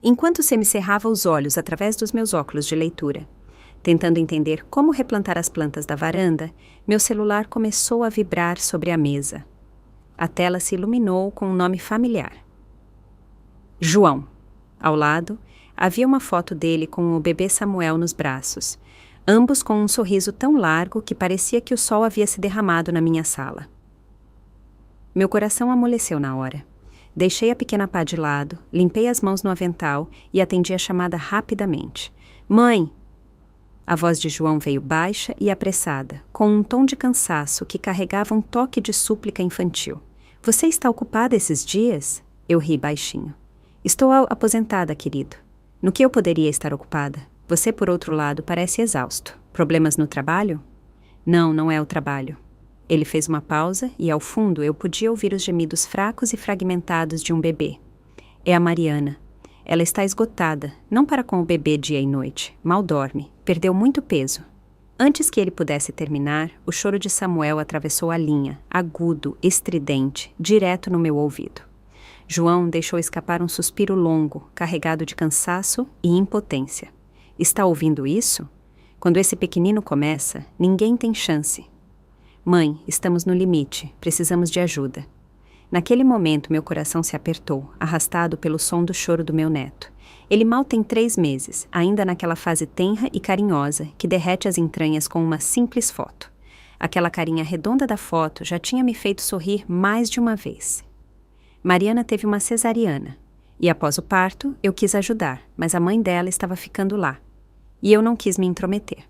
Enquanto semicerrava os olhos através dos meus óculos de leitura, tentando entender como replantar as plantas da varanda, meu celular começou a vibrar sobre a mesa. A tela se iluminou com um nome familiar. João. Ao lado, havia uma foto dele com o bebê Samuel nos braços, ambos com um sorriso tão largo que parecia que o sol havia se derramado na minha sala. Meu coração amoleceu na hora. Deixei a pequena pá de lado, limpei as mãos no avental e atendi a chamada rapidamente. Mãe! A voz de João veio baixa e apressada, com um tom de cansaço que carregava um toque de súplica infantil. Você está ocupada esses dias? Eu ri baixinho. Estou aposentada, querido. No que eu poderia estar ocupada? Você, por outro lado, parece exausto. Problemas no trabalho? Não é o trabalho. Ele fez uma pausa e, ao fundo, eu podia ouvir os gemidos fracos e fragmentados de um bebê. É a Mariana. Ela está esgotada, não para com o bebê dia e noite. Mal dorme. Perdeu muito peso. Antes que ele pudesse terminar, o choro de Samuel atravessou a linha, agudo, estridente, direto no meu ouvido. João deixou escapar um suspiro longo, carregado de cansaço e impotência. Está ouvindo isso? Quando esse pequenino começa, ninguém tem chance. Mãe, estamos no limite, precisamos de ajuda. Naquele momento, meu coração se apertou, arrastado pelo som do choro do meu neto. Ele mal tem 3 meses, ainda naquela fase tenra e carinhosa que derrete as entranhas com uma simples foto. Aquela carinha redonda da foto já tinha me feito sorrir mais de uma vez. Mariana teve uma cesariana, e após o parto, eu quis ajudar, mas a mãe dela estava ficando lá. E eu não quis me intrometer.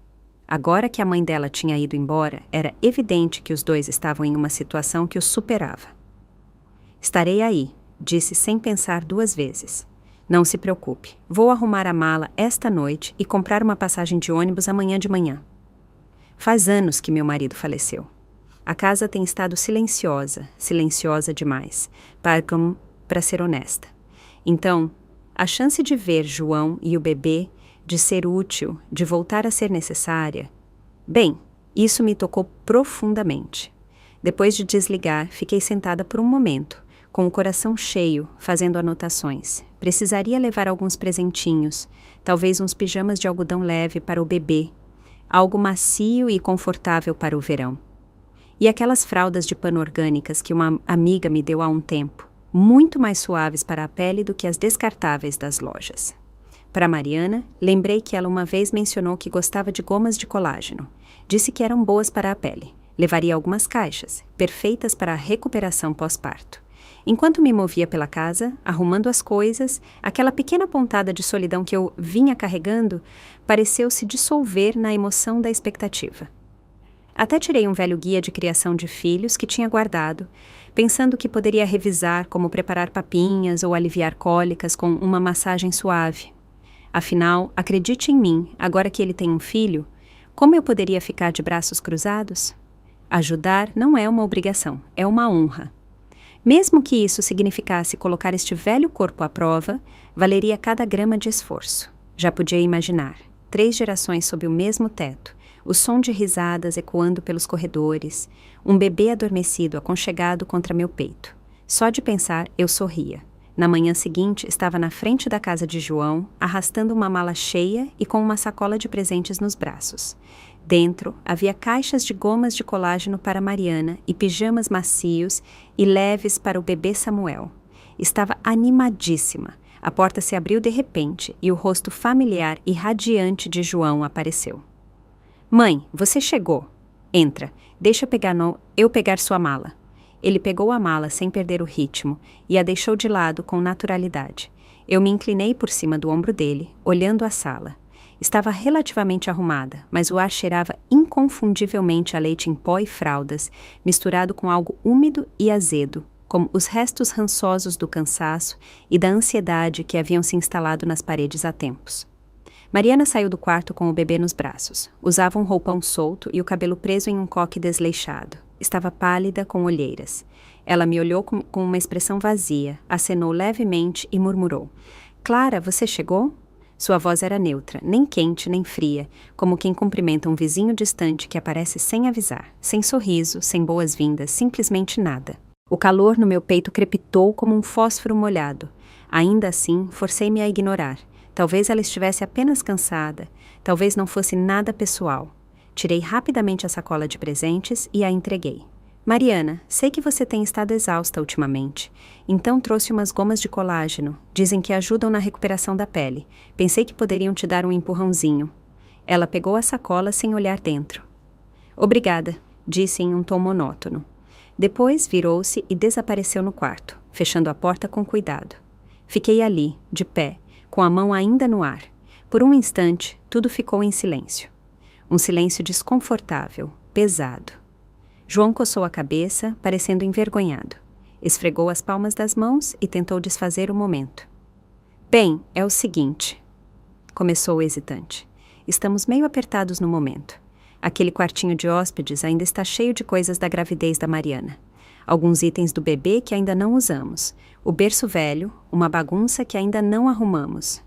Agora que a mãe dela tinha ido embora, era evidente que os dois estavam em uma situação que os superava. Estarei aí, disse sem pensar 2 vezes. Não se preocupe, vou arrumar a mala esta noite e comprar uma passagem de ônibus amanhã de manhã. Faz anos que meu marido faleceu. A casa tem estado silenciosa demais, para ser honesta. Então, a chance de ver João e o bebê, de ser útil, de voltar a ser necessária... Bem, isso me tocou profundamente. Depois de desligar, fiquei sentada por um momento, com o coração cheio, fazendo anotações. Precisaria levar alguns presentinhos, talvez uns pijamas de algodão leve para o bebê, algo macio e confortável para o verão. E aquelas fraldas de pano orgânicas que uma amiga me deu há um tempo, muito mais suaves para a pele do que as descartáveis das lojas. Para Mariana, lembrei que ela uma vez mencionou que gostava de gomas de colágeno. Disse que eram boas para a pele. Levaria algumas caixas, perfeitas para a recuperação pós-parto. Enquanto me movia pela casa, arrumando as coisas, aquela pequena pontada de solidão que eu vinha carregando pareceu se dissolver na emoção da expectativa. Até tirei um velho guia de criação de filhos que tinha guardado, pensando que poderia revisar como preparar papinhas ou aliviar cólicas com uma massagem suave. Afinal, acredite em mim, agora que ele tem um filho, como eu poderia ficar de braços cruzados? Ajudar não é uma obrigação, é uma honra. Mesmo que isso significasse colocar este velho corpo à prova, valeria cada grama de esforço. Já podia imaginar, 3 gerações sob o mesmo teto, o som de risadas ecoando pelos corredores, um bebê adormecido aconchegado contra meu peito. Só de pensar, eu sorria. Na manhã seguinte, estava na frente da casa de João, arrastando uma mala cheia e com uma sacola de presentes nos braços. Dentro, havia caixas de gomas de colágeno para Mariana e pijamas macios e leves para o bebê Samuel. Estava animadíssima. A porta se abriu de repente e o rosto familiar e radiante de João apareceu. Mãe, você chegou. Entra. Deixa eu pegar sua mala. Ele pegou a mala sem perder o ritmo e a deixou de lado com naturalidade. Eu me inclinei por cima do ombro dele, olhando a sala. Estava relativamente arrumada, mas o ar cheirava inconfundivelmente a leite em pó e fraldas, misturado com algo úmido e azedo, como os restos rançosos do cansaço e da ansiedade que haviam se instalado nas paredes há tempos. Mariana saiu do quarto com o bebê nos braços. Usava um roupão solto e o cabelo preso em um coque desleixado. Estava pálida, com olheiras. Ela me olhou com uma expressão vazia, acenou levemente e murmurou. Clara, você chegou? Sua voz era neutra, nem quente nem fria, como quem cumprimenta um vizinho distante que aparece sem avisar, sem sorriso, sem boas-vindas, simplesmente nada. O calor no meu peito crepitou como um fósforo molhado. Ainda assim, forcei-me a ignorar. Talvez ela estivesse apenas cansada, talvez não fosse nada pessoal. Tirei rapidamente a sacola de presentes e a entreguei. Mariana, sei que você tem estado exausta ultimamente, então trouxe umas gomas de colágeno. Dizem que ajudam na recuperação da pele. Pensei que poderiam te dar um empurrãozinho. Ela pegou a sacola sem olhar dentro. Obrigada, disse em um tom monótono. Depois virou-se e desapareceu no quarto, fechando a porta com cuidado. Fiquei ali, de pé, com a mão ainda no ar. Por um instante, tudo ficou em silêncio. Um silêncio desconfortável, pesado. João coçou a cabeça, parecendo envergonhado. Esfregou as palmas das mãos e tentou desfazer o momento. Bem, é o seguinte, começou hesitante. Estamos meio apertados no momento. Aquele quartinho de hóspedes ainda está cheio de coisas da gravidez da Mariana. Alguns itens do bebê que ainda não usamos. O berço velho, uma bagunça que ainda não arrumamos.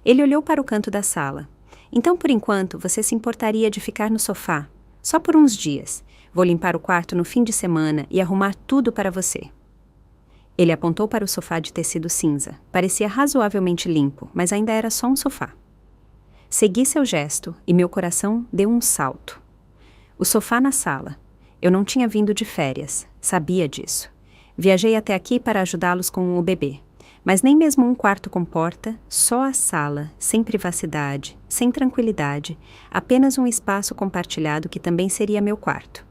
Ele olhou para o canto da sala. Então, por enquanto, você se importaria de ficar no sofá? Só por uns dias. Vou limpar o quarto no fim de semana e arrumar tudo para você. Ele apontou para o sofá de tecido cinza. Parecia razoavelmente limpo, mas ainda era só um sofá. Segui seu gesto e meu coração deu um salto. O sofá na sala. Eu não tinha vindo de férias, sabia disso. Viajei até aqui para ajudá-los com o bebê. Mas nem mesmo um quarto com porta, só a sala, sem privacidade, sem tranquilidade, apenas um espaço compartilhado que também seria meu quarto.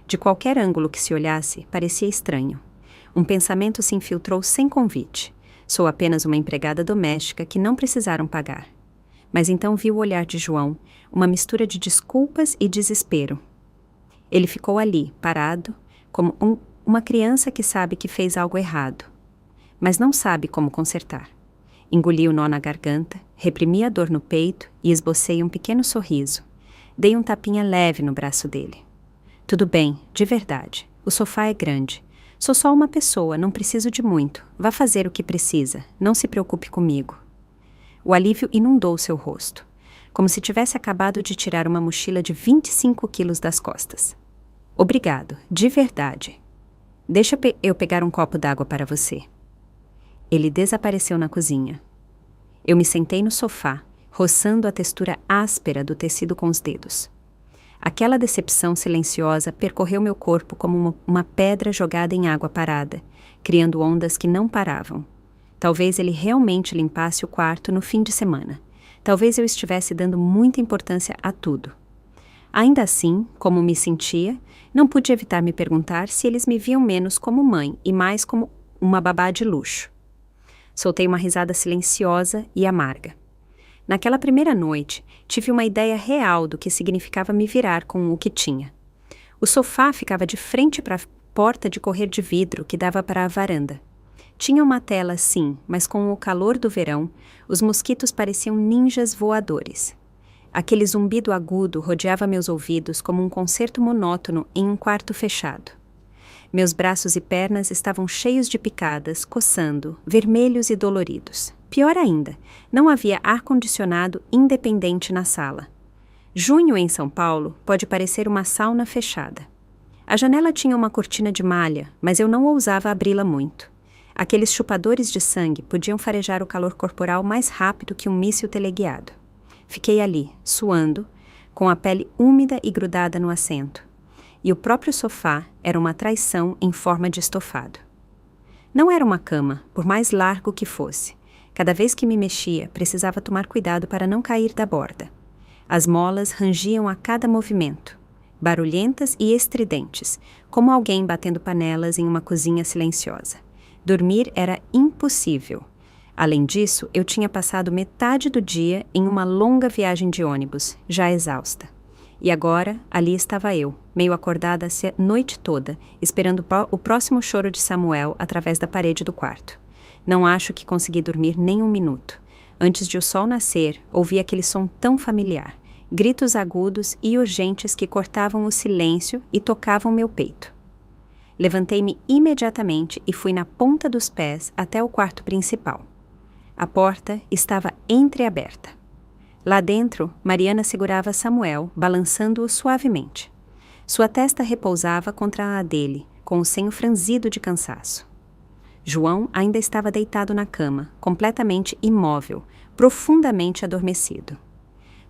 De qualquer ângulo que se olhasse, parecia estranho. Um pensamento se infiltrou sem convite. Sou apenas uma empregada doméstica que não precisaram pagar. Mas então vi o olhar de João, uma mistura de desculpas e desespero. Ele ficou ali, parado, como uma criança que sabe que fez algo errado, mas não sabe como consertar. Engoli o nó na garganta, reprimi a dor no peito e esbocei um pequeno sorriso. Dei um tapinha leve no braço dele. Tudo bem, de verdade. O sofá é grande. Sou só uma pessoa, não preciso de muito. Vá fazer o que precisa. Não se preocupe comigo. O alívio inundou seu rosto, como se tivesse acabado de tirar uma mochila de 25 quilos das costas. Obrigado, de verdade. Deixa eu pegar um copo d'água para você. Ele desapareceu na cozinha. Eu me sentei no sofá, roçando a textura áspera do tecido com os dedos. Aquela decepção silenciosa percorreu meu corpo como uma pedra jogada em água parada, criando ondas que não paravam. Talvez ele realmente limpasse o quarto no fim de semana. Talvez eu estivesse dando muita importância a tudo. Ainda assim, como me sentia, não pude evitar me perguntar se eles me viam menos como mãe e mais como uma babá de luxo. Soltei uma risada silenciosa e amarga. Naquela primeira noite, tive uma ideia real do que significava me virar com o que tinha. O sofá ficava de frente para a porta de correr de vidro que dava para a varanda. Tinha uma tela, sim, mas com o calor do verão, os mosquitos pareciam ninjas voadores. Aquele zumbido agudo rodeava meus ouvidos como um concerto monótono em um quarto fechado. Meus braços e pernas estavam cheios de picadas, coçando, vermelhos e doloridos. Pior ainda, não havia ar-condicionado independente na sala. Junho em São Paulo pode parecer uma sauna fechada. A janela tinha uma cortina de malha, mas eu não ousava abri-la muito. Aqueles chupadores de sangue podiam farejar o calor corporal mais rápido que um míssil teleguiado. Fiquei ali, suando, com a pele úmida e grudada no assento. E o próprio sofá era uma traição em forma de estofado. Não era uma cama, por mais largo que fosse. Cada vez que me mexia, precisava tomar cuidado para não cair da borda. As molas rangiam a cada movimento, barulhentas e estridentes, como alguém batendo panelas em uma cozinha silenciosa. Dormir era impossível. Além disso, eu tinha passado metade do dia em uma longa viagem de ônibus, já exausta. E agora, ali estava eu, meio acordada a noite toda, esperando o próximo choro de Samuel através da parede do quarto. Não acho que consegui dormir nem um minuto. Antes de o sol nascer, ouvi aquele som tão familiar, gritos agudos e urgentes que cortavam o silêncio e tocavam meu peito. Levantei-me imediatamente e fui na ponta dos pés até o quarto principal. A porta estava entreaberta. Lá dentro, Mariana segurava Samuel, balançando-o suavemente. Sua testa repousava contra a dele, com o senho franzido de cansaço. João ainda estava deitado na cama, completamente imóvel, profundamente adormecido.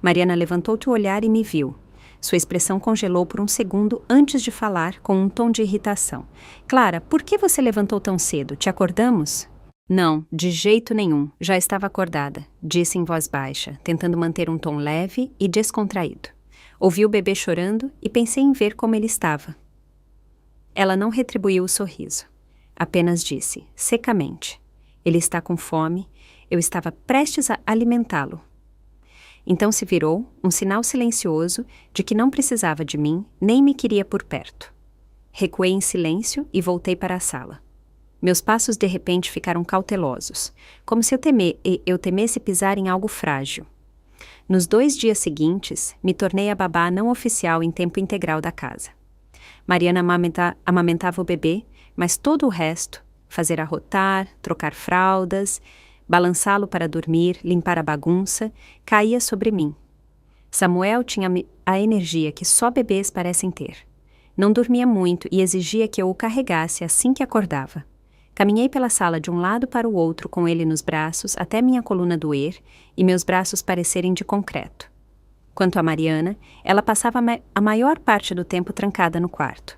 Mariana levantou-te o olhar e me viu. Sua expressão congelou por um segundo antes de falar, com um tom de irritação. Clara, por que você levantou tão cedo? Te acordamos? Não, de jeito nenhum. Já estava acordada, disse em voz baixa, tentando manter um tom leve e descontraído. Ouvi o bebê chorando e pensei em ver como ele estava. Ela não retribuiu o sorriso. Apenas disse, secamente. Ele está com fome. Eu estava prestes a alimentá-lo. Então se virou, um sinal silencioso de que não precisava de mim, nem me queria por perto. Recuei em silêncio e voltei para a sala. Meus passos de repente ficaram cautelosos, como se eu temesse pisar em algo frágil. Nos 2 dias seguintes, me tornei a babá não oficial em tempo integral da casa. Mariana amamentava o bebê, mas todo o resto, fazer arrotar, trocar fraldas, balançá-lo para dormir, limpar a bagunça, caía sobre mim. Samuel tinha a energia que só bebês parecem ter. Não dormia muito e exigia que eu o carregasse assim que acordava. Caminhei pela sala de um lado para o outro com ele nos braços até minha coluna doer e meus braços parecerem de concreto. Quanto a Mariana, ela passava a maior parte do tempo trancada no quarto.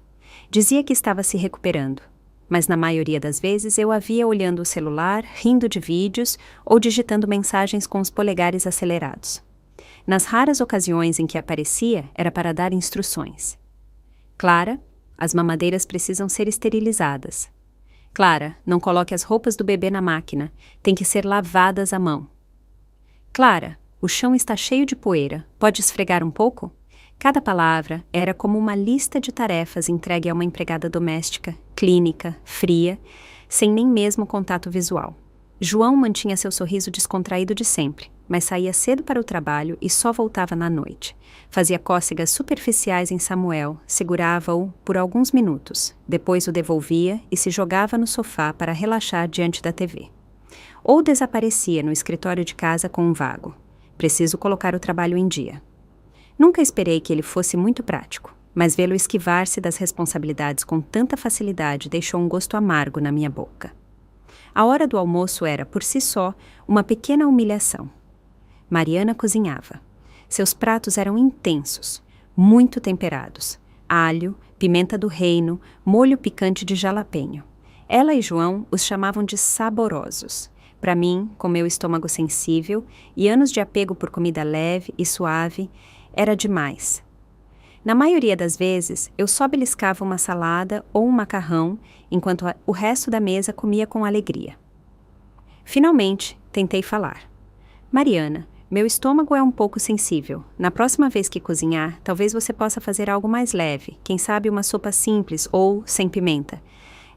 Dizia que estava se recuperando, mas na maioria das vezes eu a via olhando o celular, rindo de vídeos ou digitando mensagens com os polegares acelerados. Nas raras ocasiões em que aparecia, era para dar instruções. Clara, as mamadeiras precisam ser esterilizadas. Clara, não coloque as roupas do bebê na máquina, tem que ser lavadas à mão. Clara, o chão está cheio de poeira, pode esfregar um pouco? Cada palavra era como uma lista de tarefas entregue a uma empregada doméstica, clínica, fria, sem nem mesmo contato visual. João mantinha seu sorriso descontraído de sempre, mas saía cedo para o trabalho e só voltava na noite. Fazia cócegas superficiais em Samuel, segurava-o por alguns minutos, depois o devolvia e se jogava no sofá para relaxar diante da TV. Ou desaparecia no escritório de casa com um vago. Preciso colocar o trabalho em dia. Nunca esperei que ele fosse muito prático, mas vê-lo esquivar-se das responsabilidades com tanta facilidade deixou um gosto amargo na minha boca. A hora do almoço era, por si só, uma pequena humilhação. Mariana cozinhava. Seus pratos eram intensos, muito temperados. Alho, pimenta do reino, molho picante de jalapeño. Ela e João os chamavam de saborosos. Para mim, com meu estômago sensível e anos de apego por comida leve e suave, era demais. Na maioria das vezes, eu só beliscava uma salada ou um macarrão, enquanto o resto da mesa comia com alegria. Finalmente, tentei falar. Mariana, meu estômago é um pouco sensível. Na próxima vez que cozinhar, talvez você possa fazer algo mais leve, quem sabe uma sopa simples ou sem pimenta.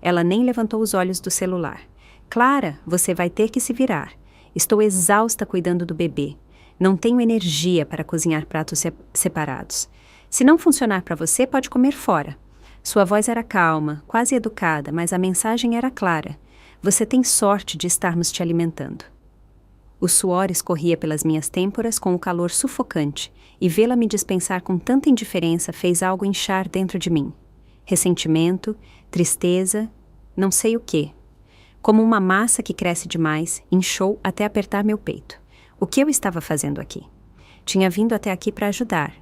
Ela nem levantou os olhos do celular. Clara, você vai ter que se virar. Estou exausta cuidando do bebê. Não tenho energia para cozinhar pratos separados. Se não funcionar para você, pode comer fora. Sua voz era calma, quase educada, mas a mensagem era clara. Você tem sorte de estarmos te alimentando. O suor escorria pelas minhas têmporas com o calor sufocante, e vê-la me dispensar com tanta indiferença fez algo inchar dentro de mim. Ressentimento, tristeza, não sei o quê. Como uma massa que cresce demais, inchou até apertar meu peito. O que eu estava fazendo aqui? Tinha vindo até aqui para ajudar,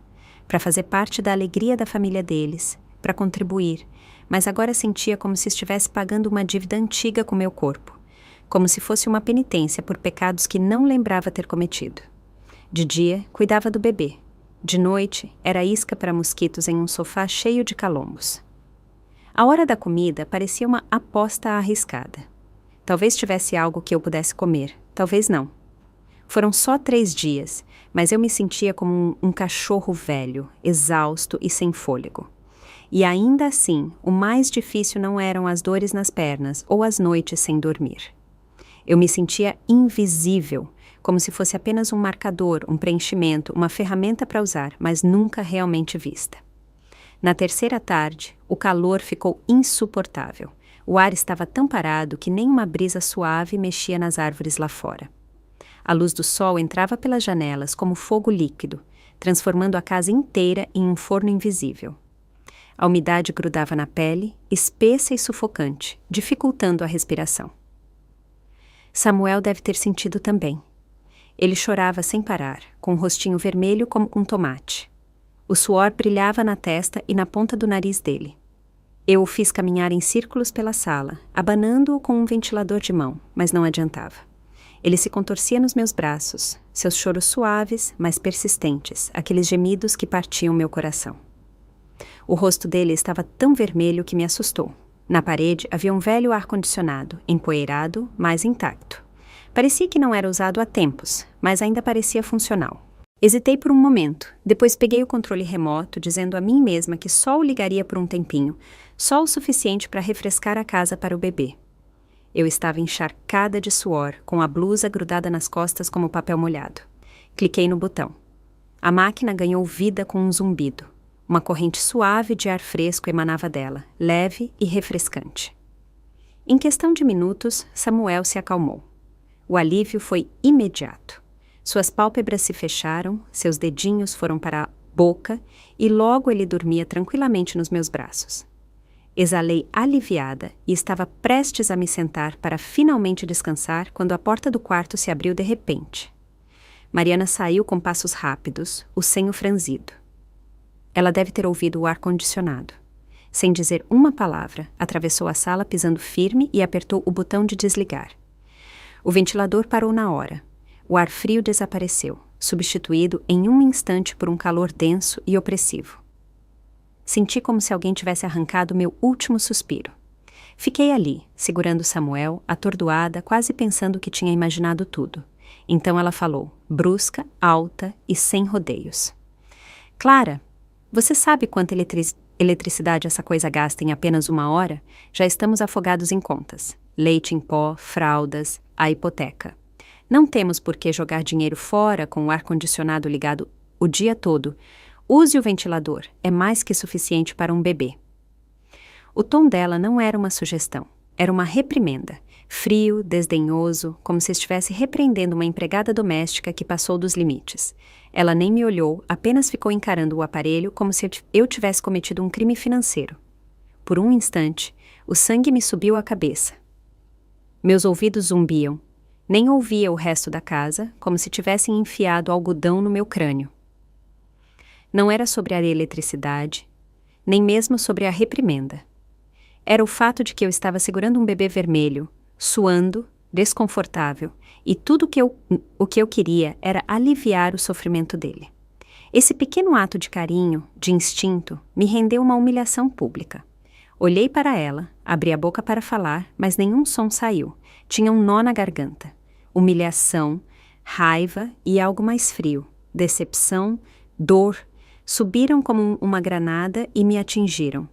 para fazer parte da alegria da família deles, para contribuir, mas agora sentia como se estivesse pagando uma dívida antiga com meu corpo, como se fosse uma penitência por pecados que não lembrava ter cometido. De dia, cuidava do bebê. De noite, era isca para mosquitos em um sofá cheio de calombos. A hora da comida parecia uma aposta arriscada. Talvez tivesse algo que eu pudesse comer, talvez não. Foram só 3 dias, mas eu me sentia como um cachorro velho, exausto e sem fôlego. E ainda assim, o mais difícil não eram as dores nas pernas ou as noites sem dormir. Eu me sentia invisível, como se fosse apenas um marcador, um preenchimento, uma ferramenta para usar, mas nunca realmente vista. Na terceira tarde, o calor ficou insuportável. O ar estava tão parado que nem uma brisa suave mexia nas árvores lá fora. A luz do sol entrava pelas janelas como fogo líquido, transformando a casa inteira em um forno invisível. A umidade grudava na pele, espessa e sufocante, dificultando a respiração. Samuel deve ter sentido também. Ele chorava sem parar, com o rostinho vermelho como um tomate. O suor brilhava na testa e na ponta do nariz dele. Eu o fiz caminhar em círculos pela sala, abanando-o com um ventilador de mão, mas não adiantava. Ele se contorcia nos meus braços, seus choros suaves, mas persistentes, aqueles gemidos que partiam meu coração. O rosto dele estava tão vermelho que me assustou. Na parede havia um velho ar-condicionado, empoeirado, mas intacto. Parecia que não era usado há tempos, mas ainda parecia funcional. Hesitei por um momento, depois peguei o controle remoto, dizendo a mim mesma que só o ligaria por um tempinho, só o suficiente para refrescar a casa para o bebê. Eu estava encharcada de suor, com a blusa grudada nas costas como papel molhado. Cliquei no botão. A máquina ganhou vida com um zumbido. Uma corrente suave de ar fresco emanava dela, leve e refrescante. Em questão de minutos, Samuel se acalmou. O alívio foi imediato. Suas pálpebras se fecharam, seus dedinhos foram para a boca e logo ele dormia tranquilamente nos meus braços. Exalei aliviada e estava prestes a me sentar para finalmente descansar quando a porta do quarto se abriu de repente. Mariana saiu com passos rápidos, o senho franzido. Ela deve ter ouvido o ar-condicionado. Sem dizer uma palavra, atravessou a sala pisando firme e apertou o botão de desligar. O ventilador parou na hora. O ar frio desapareceu, substituído em um instante por um calor denso e opressivo. Senti como se alguém tivesse arrancado meu último suspiro. Fiquei ali, segurando Samuel, atordoada, quase pensando que tinha imaginado tudo. Então ela falou, brusca, alta e sem rodeios. Clara, você sabe quanta eletricidade essa coisa gasta em apenas 1 hora? Já estamos afogados em contas. Leite em pó, fraldas, a hipoteca. Não temos por que jogar dinheiro fora com o ar-condicionado ligado o dia todo. Use o ventilador, é mais que suficiente para um bebê. O tom dela não era uma sugestão, era uma reprimenda, frio, desdenhoso, como se estivesse repreendendo uma empregada doméstica que passou dos limites. Ela nem me olhou, apenas ficou encarando o aparelho como se eu tivesse cometido um crime financeiro. Por um instante, o sangue me subiu à cabeça. Meus ouvidos zumbiam. Nem ouvia o resto da casa, como se tivessem enfiado algodão no meu crânio. Não era sobre a eletricidade, nem mesmo sobre a reprimenda. Era o fato de que eu estava segurando um bebê vermelho, suando, desconfortável, e tudo o que eu queria era aliviar o sofrimento dele. Esse pequeno ato de carinho, de instinto, me rendeu uma humilhação pública. Olhei para ela, abri a boca para falar, mas nenhum som saiu. Tinha um nó na garganta. Humilhação, raiva e algo mais frio. Decepção, dor, subiram como uma granada e me atingiram.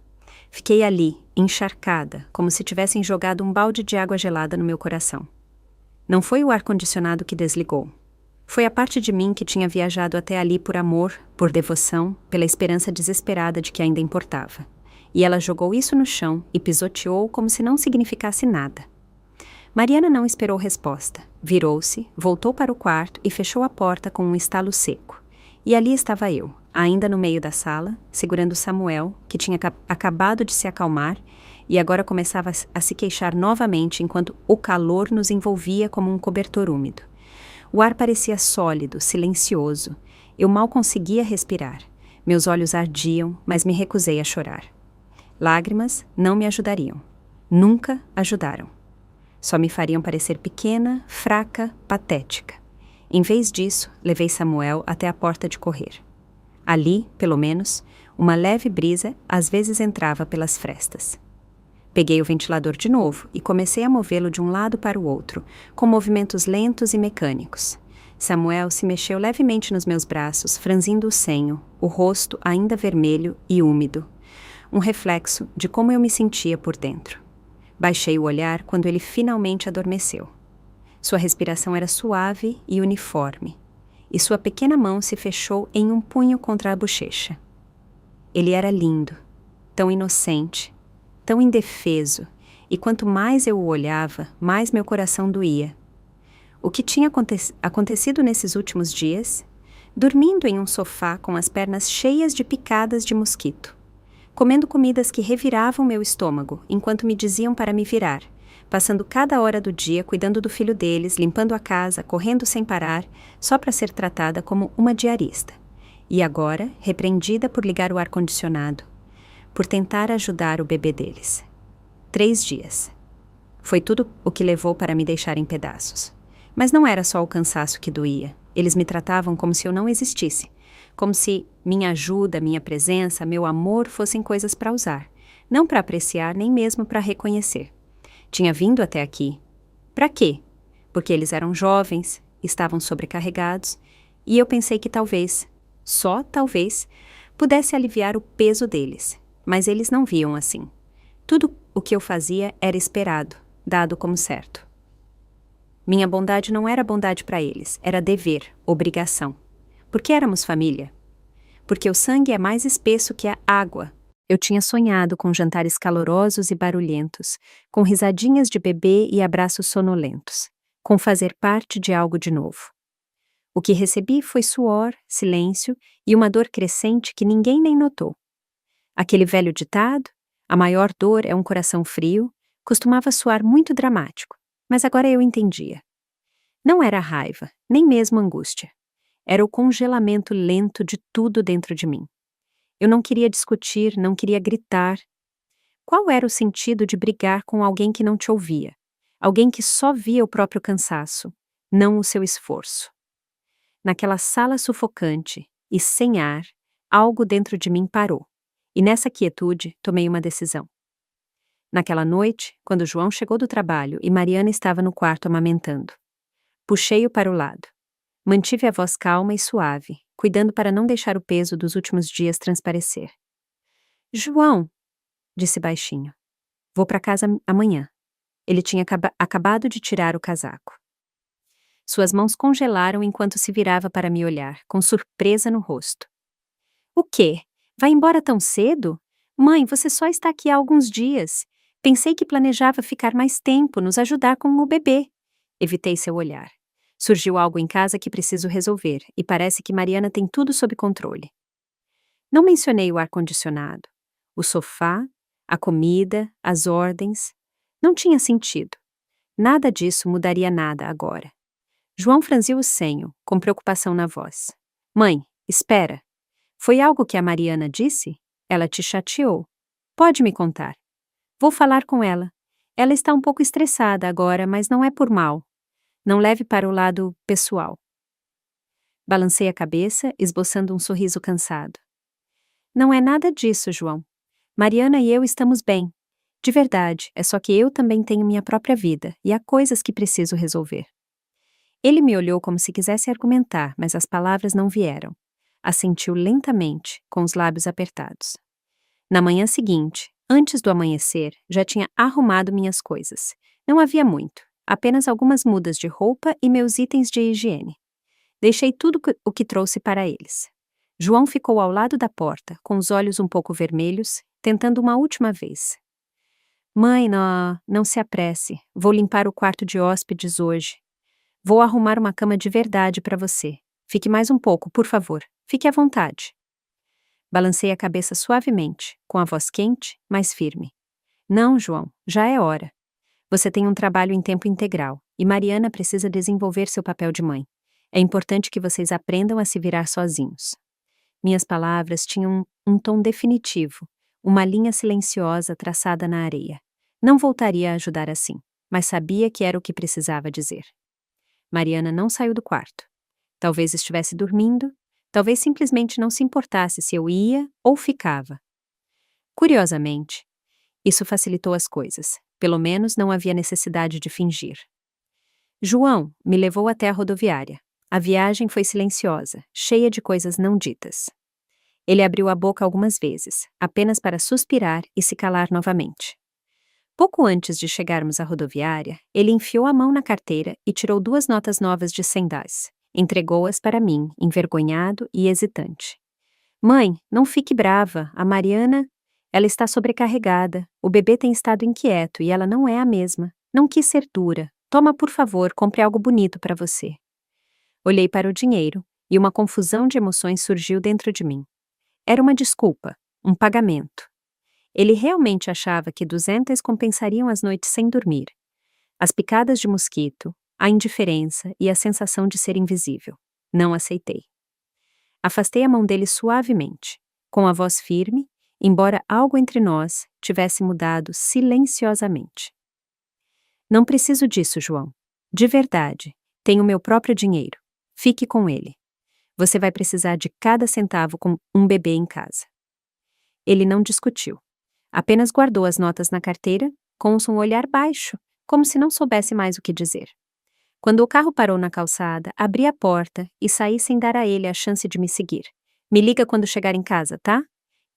Fiquei ali, encharcada, como se tivessem jogado um balde de água gelada no meu coração. Não foi o ar-condicionado que desligou. Foi a parte de mim que tinha viajado até ali por amor, por devoção, pela esperança desesperada de que ainda importava. E ela jogou isso no chão e pisoteou como se não significasse nada. Mariana não esperou resposta. Virou-se, voltou para o quarto e fechou a porta com um estalo seco. E ali estava eu, ainda no meio da sala, segurando Samuel, que tinha acabado de se acalmar e agora começava a se queixar novamente enquanto o calor nos envolvia como um cobertor úmido. O ar parecia sólido, silencioso. Eu mal conseguia respirar. Meus olhos ardiam, mas me recusei a chorar. Lágrimas não me ajudariam. Nunca ajudaram. Só me fariam parecer pequena, fraca, patética. Em vez disso, levei Samuel até a porta de correr. Ali, pelo menos, uma leve brisa às vezes entrava pelas frestas. Peguei o ventilador de novo e comecei a movê-lo de um lado para o outro, com movimentos lentos e mecânicos. Samuel se mexeu levemente nos meus braços, franzindo o senho, o rosto ainda vermelho e úmido. Um reflexo de como eu me sentia por dentro. Baixei o olhar quando ele finalmente adormeceu. Sua respiração era suave e uniforme, e sua pequena mão se fechou em um punho contra a bochecha. Ele era lindo, tão inocente, tão indefeso, e quanto mais eu o olhava, mais meu coração doía. O que tinha acontecido nesses últimos dias? Dormindo em um sofá com as pernas cheias de picadas de mosquito. comendo comidas que reviravam meu estômago enquanto me diziam para me virar, passando cada hora do dia cuidando do filho deles, limpando a casa, correndo sem parar, só para ser tratada como uma diarista. E agora, repreendida por ligar o ar-condicionado, por tentar ajudar o bebê deles. 3 dias. Foi tudo o que levou para me deixar em pedaços. Mas não era só o cansaço que doía. Eles me tratavam como se eu não existisse. Como se minha ajuda, minha presença, meu amor fossem coisas para usar. Não para apreciar, nem mesmo para reconhecer. Tinha vindo até aqui. Para quê? Porque eles eram jovens, estavam sobrecarregados, e eu pensei que talvez, só talvez, pudesse aliviar o peso deles. Mas eles não viam assim. Tudo o que eu fazia era esperado, dado como certo. Minha bondade não era bondade para eles, era dever, obrigação. Porque éramos família. Porque o sangue é mais espesso que a água. Eu tinha sonhado com jantares calorosos e barulhentos, com risadinhas de bebê e abraços sonolentos, com fazer parte de algo de novo. O que recebi foi suor, silêncio e uma dor crescente que ninguém nem notou. Aquele velho ditado, a maior dor é um coração frio, costumava soar muito dramático, mas agora eu entendia. Não era raiva, nem mesmo angústia. Era o congelamento lento de tudo dentro de mim. Eu não queria discutir, não queria gritar. Qual era o sentido de brigar com alguém que não te ouvia? Alguém que só via o próprio cansaço, não o seu esforço. Naquela sala sufocante e sem ar, algo dentro de mim parou. E nessa quietude, tomei uma decisão. Naquela noite, quando João chegou do trabalho e Mariana estava no quarto amamentando, puxei-o para o lado. Mantive a voz calma e suave, cuidando para não deixar o peso dos últimos dias transparecer. João, disse baixinho, vou para casa amanhã. Ele tinha acabado de tirar o casaco. Suas mãos congelaram enquanto se virava para me olhar, com surpresa no rosto. O quê? Vai embora tão cedo? Mãe, você só está aqui há alguns dias. Pensei que planejava ficar mais tempo, nos ajudar com o bebê. Evitei seu olhar. Surgiu algo em casa que preciso resolver, e parece que Mariana tem tudo sob controle. Não mencionei o ar-condicionado, o sofá, a comida, as ordens. Não tinha sentido. Nada disso mudaria nada agora. João franziu o senho, com preocupação na voz. Mãe, espera. Foi algo que a Mariana disse? Ela te chateou. Pode me contar. Vou falar com ela. Ela está um pouco estressada agora, mas não é por mal. Não leve para o lado pessoal. Balancei a cabeça, esboçando um sorriso cansado. Não é nada disso, João. Mariana e eu estamos bem. De verdade, é só que eu também tenho minha própria vida e há coisas que preciso resolver. Ele me olhou como se quisesse argumentar, mas as palavras não vieram. Assentiu lentamente, com os lábios apertados. Na manhã seguinte, antes do amanhecer, já tinha arrumado minhas coisas. Não havia muito. Apenas algumas mudas de roupa e meus itens de higiene. Deixei tudo o que trouxe para eles. João ficou ao lado da porta, com os olhos um pouco vermelhos, tentando uma última vez. Mãe, não se apresse. Vou limpar o quarto de hóspedes hoje. Vou arrumar uma cama de verdade para você. Fique mais um pouco, por favor. Fique à vontade. Balancei a cabeça suavemente, com a voz quente, mas firme. Não, João, já é hora. Você tem um trabalho em tempo integral, e Mariana precisa desenvolver seu papel de mãe. É importante que vocês aprendam a se virar sozinhos. Minhas palavras tinham um tom definitivo, uma linha silenciosa traçada na areia. Não voltaria a ajudar assim, mas sabia que era o que precisava dizer. Mariana não saiu do quarto. Talvez estivesse dormindo, talvez simplesmente não se importasse se eu ia ou ficava. Curiosamente, isso facilitou as coisas. Pelo menos não havia necessidade de fingir. João me levou até a rodoviária. A viagem foi silenciosa, cheia de coisas não ditas. Ele abriu a boca algumas vezes, apenas para suspirar e se calar novamente. Pouco antes de chegarmos à rodoviária, ele enfiou a mão na carteira e tirou 2 notas novas de $100. Entregou-as para mim, envergonhado e hesitante. Mãe, não fique brava, a Mariana... Ela está sobrecarregada, o bebê tem estado inquieto e ela não é a mesma. Não quis ser dura. Toma, por favor, compre algo bonito para você. Olhei para o dinheiro e uma confusão de emoções surgiu dentro de mim. Era uma desculpa, um pagamento. Ele realmente achava que 200 compensariam as noites sem dormir. As picadas de mosquito, a indiferença e a sensação de ser invisível. Não aceitei. Afastei a mão dele suavemente, com a voz firme, embora algo entre nós tivesse mudado silenciosamente. Não preciso disso, João. De verdade, tenho meu próprio dinheiro. Fique com ele. Você vai precisar de cada centavo com um bebê em casa. Ele não discutiu. Apenas guardou as notas na carteira, com um olhar baixo, como se não soubesse mais o que dizer. Quando o carro parou na calçada, abri a porta e saí sem dar a ele a chance de me seguir. Me liga quando chegar em casa, tá?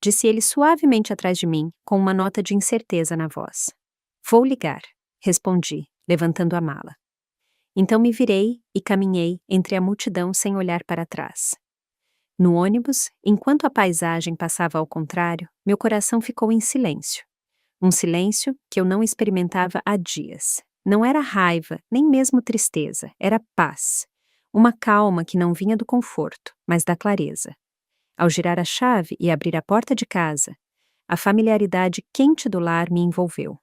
Disse ele suavemente atrás de mim, com uma nota de incerteza na voz. Vou ligar, respondi, levantando a mala. Então me virei e caminhei entre a multidão sem olhar para trás. No ônibus, enquanto a paisagem passava ao contrário, meu coração ficou em silêncio. Um silêncio que eu não experimentava há dias. Não era raiva, nem mesmo tristeza, era paz. Uma calma que não vinha do conforto, mas da clareza. Ao girar a chave e abrir a porta de casa, a familiaridade quente do lar me envolveu.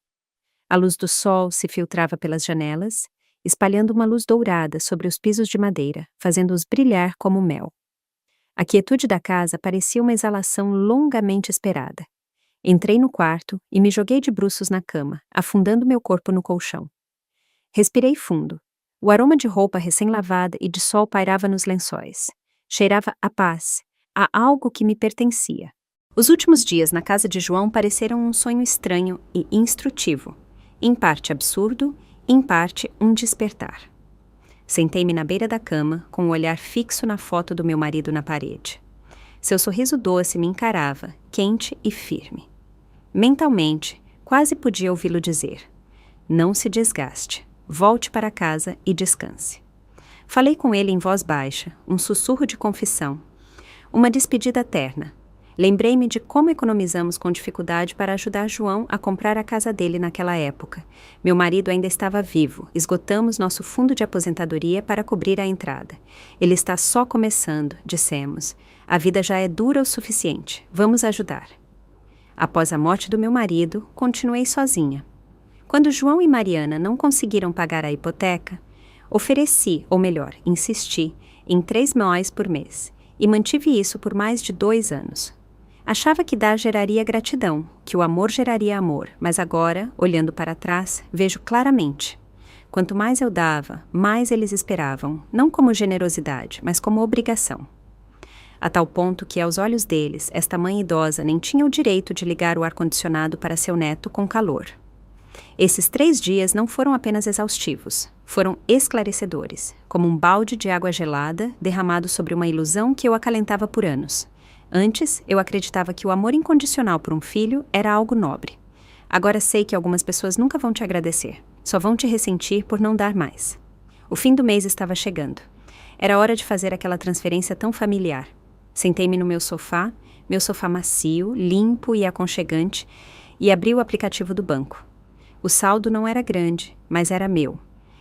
A luz do sol se filtrava pelas janelas, espalhando uma luz dourada sobre os pisos de madeira, fazendo-os brilhar como mel. A quietude da casa parecia uma exalação longamente esperada. Entrei no quarto e me joguei de bruços na cama, afundando meu corpo no colchão. Respirei fundo. O aroma de roupa recém-lavada e de sol pairava nos lençóis. Cheirava a paz, a algo que me pertencia. Os últimos dias na casa de João pareceram um sonho estranho e instrutivo, em parte absurdo, em parte um despertar. Sentei-me na beira da cama, com o olhar fixo na foto do meu marido na parede. Seu sorriso doce me encarava, quente e firme. Mentalmente, quase podia ouvi-lo dizer: não se desgaste, volte para casa e descanse. Falei com ele em voz baixa, um sussurro de confissão. Uma despedida terna. Lembrei-me de como economizamos com dificuldade para ajudar João a comprar a casa dele naquela época. Meu marido ainda estava vivo, esgotamos nosso fundo de aposentadoria para cobrir a entrada. Ele está só começando, dissemos. A vida já é dura o suficiente, vamos ajudar. Após a morte do meu marido, continuei sozinha. Quando João e Mariana não conseguiram pagar a hipoteca, ofereci, ou melhor, insisti, em 3 mil por mês, e mantive isso por mais de 2 anos. Achava que dar geraria gratidão, que o amor geraria amor, mas agora, olhando para trás, vejo claramente. Quanto mais eu dava, mais eles esperavam, não como generosidade, mas como obrigação. A tal ponto que, aos olhos deles, esta mãe idosa nem tinha o direito de ligar o ar-condicionado para seu neto com calor. Esses 3 dias não foram apenas exaustivos, foram esclarecedores, como um balde de água gelada derramado sobre uma ilusão que eu acalentava por anos. Antes, eu acreditava que o amor incondicional por um filho era algo nobre. Agora sei que algumas pessoas nunca vão te agradecer, só vão te ressentir por não dar mais. O fim do mês estava chegando. Era hora de fazer aquela transferência tão familiar. Sentei-me no meu sofá macio, limpo e aconchegante, e abri o aplicativo do banco. O saldo não era grande, mas era meu.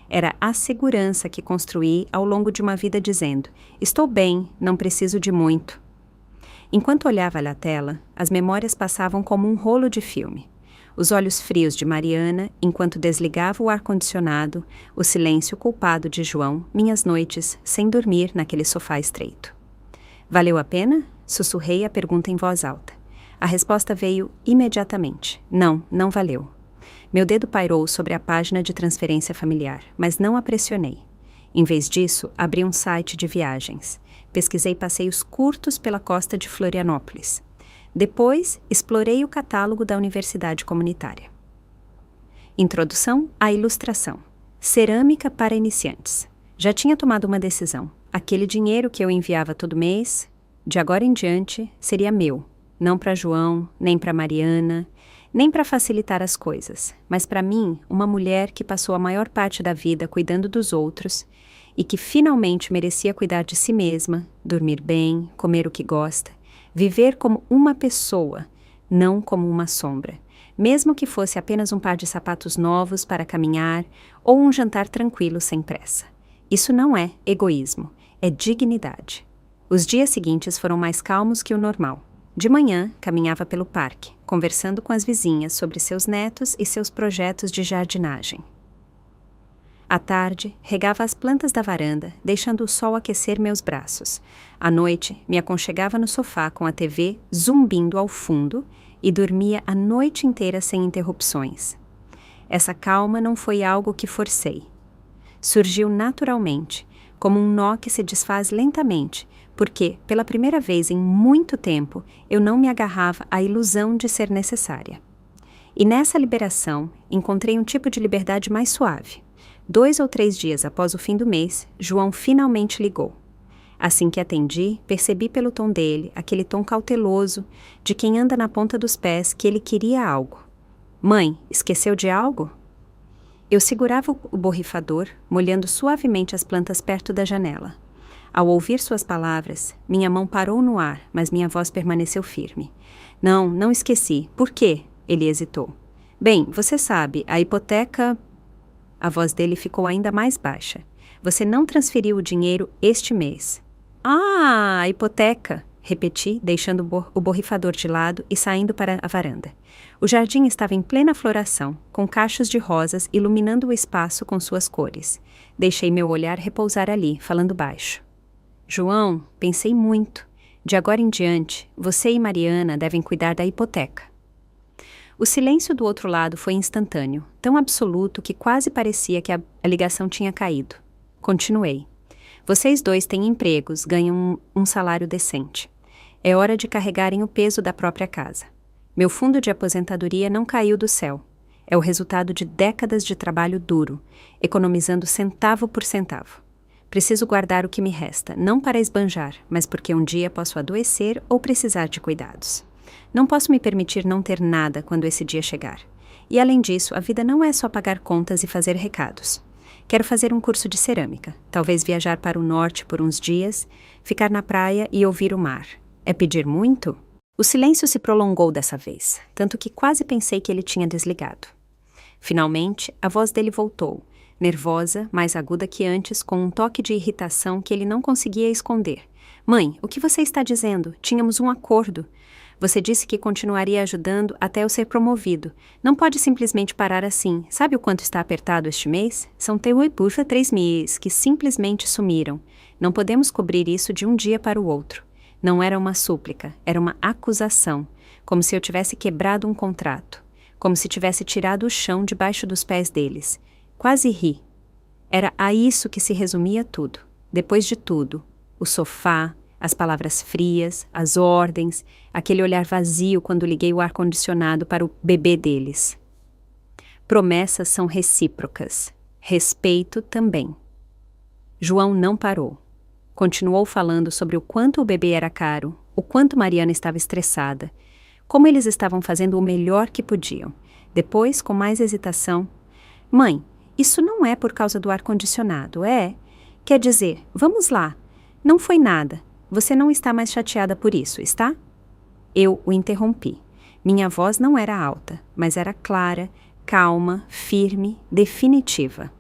Era a segurança que construí ao longo de uma vida dizendo: estou bem, não preciso de muito. Enquanto olhava a tela, as memórias passavam como um rolo de filme. Os olhos frios de Mariana, enquanto desligava o ar-condicionado, o silêncio culpado de João, minhas noites sem dormir naquele sofá estreito. Valeu a pena? Sussurrei a pergunta em voz alta. A resposta veio imediatamente. Não, não valeu. Meu dedo pairou sobre a página de transferência familiar, mas não a pressionei. Em vez disso, abri um site de viagens. Pesquisei passeios curtos pela costa de Florianópolis. Depois, explorei o catálogo da Universidade Comunitária. Introdução à ilustração. Cerâmica para iniciantes. Já tinha tomado uma decisão. Aquele dinheiro que eu enviava todo mês, de agora em diante, seria meu. Não para João, nem para Mariana, nem para facilitar as coisas, mas para mim, uma mulher que passou a maior parte da vida cuidando dos outros e que finalmente merecia cuidar de si mesma, dormir bem, comer o que gosta, viver como uma pessoa, não como uma sombra, mesmo que fosse apenas um par de sapatos novos para caminhar ou um jantar tranquilo sem pressa. Isso não é egoísmo, é dignidade. Os dias seguintes foram mais calmos que o normal. De manhã, caminhava pelo parque, conversando com as vizinhas sobre seus netos e seus projetos de jardinagem. À tarde, regava as plantas da varanda, deixando o sol aquecer meus braços. À noite, me aconchegava no sofá com a TV zumbindo ao fundo e dormia a noite inteira sem interrupções. Essa calma não foi algo que forcei. Surgiu naturalmente, como um nó que se desfaz lentamente, porque, pela primeira vez em muito tempo, eu não me agarrava à ilusão de ser necessária. E nessa liberação, encontrei um tipo de liberdade mais suave. 2 ou 3 dias após o fim do mês, João finalmente ligou. Assim que atendi, percebi pelo tom dele, aquele tom cauteloso, de quem anda na ponta dos pés, que ele queria algo. Mãe, esqueceu de algo? Eu segurava o borrifador, molhando suavemente as plantas perto da janela. Ao ouvir suas palavras, minha mão parou no ar, mas minha voz permaneceu firme. Não esqueci. Por quê? Ele hesitou. Bem, você sabe, a hipoteca... A voz dele ficou ainda mais baixa. Você não transferiu o dinheiro este mês. Ah, a hipoteca, repeti, deixando o borrifador de lado e saindo para a varanda. O jardim estava em plena floração, com cachos de rosas iluminando o espaço com suas cores. Deixei meu olhar repousar ali, falando baixo. João, pensei muito. De agora em diante, você e Mariana devem cuidar da hipoteca. O silêncio do outro lado foi instantâneo, tão absoluto que quase parecia que a ligação tinha caído. Continuei. Vocês dois têm empregos, ganham um salário decente. É hora de carregarem o peso da própria casa. Meu fundo de aposentadoria não caiu do céu. É o resultado de décadas de trabalho duro, economizando centavo por centavo. Preciso guardar o que me resta, não para esbanjar, mas porque um dia posso adoecer ou precisar de cuidados. Não posso me permitir não ter nada quando esse dia chegar. E além disso, a vida não é só pagar contas e fazer recados. Quero fazer um curso de cerâmica, talvez viajar para o norte por uns dias, ficar na praia e ouvir o mar. É pedir muito? O silêncio se prolongou dessa vez, tanto que quase pensei que ele tinha desligado. Finalmente, a voz dele voltou, nervosa, mais aguda que antes, com um toque de irritação que ele não conseguia esconder. Mãe, o que você está dizendo? Tínhamos um acordo. Você disse que continuaria ajudando até eu ser promovido. Não pode simplesmente parar assim. Sabe o quanto está apertado este mês? São 3 meses que simplesmente sumiram. Não podemos cobrir isso de um dia para o outro. Não era uma súplica, era uma acusação. Como se eu tivesse quebrado um contrato. Como se tivesse tirado o chão debaixo dos pés deles. Quase ri. Era a isso que se resumia tudo. Depois de tudo, o sofá, as palavras frias, as ordens, aquele olhar vazio quando liguei o ar-condicionado para o bebê deles. Promessas são recíprocas. Respeito também. João não parou. Continuou falando sobre o quanto o bebê era caro, o quanto Mariana estava estressada, como eles estavam fazendo o melhor que podiam. Depois, com mais hesitação, Mãe, isso não é por causa do ar-condicionado, é? Quer dizer, vamos lá. Não foi nada. Você não está mais chateada por isso, está? Eu o interrompi. Minha voz não era alta, mas era clara, calma, firme, definitiva.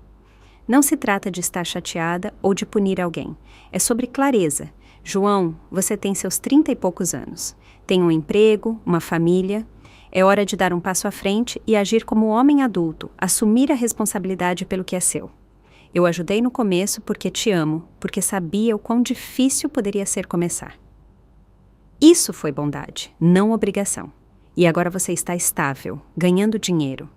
Não se trata de estar chateada ou de punir alguém. É sobre clareza. João, você tem seus 30 e poucos anos. Tem um emprego, uma família. É hora de dar um passo à frente e agir como homem adulto, assumir a responsabilidade pelo que é seu. Eu ajudei no começo porque te amo, porque sabia o quão difícil poderia ser começar. Isso foi bondade, não obrigação. E agora você está estável, ganhando dinheiro.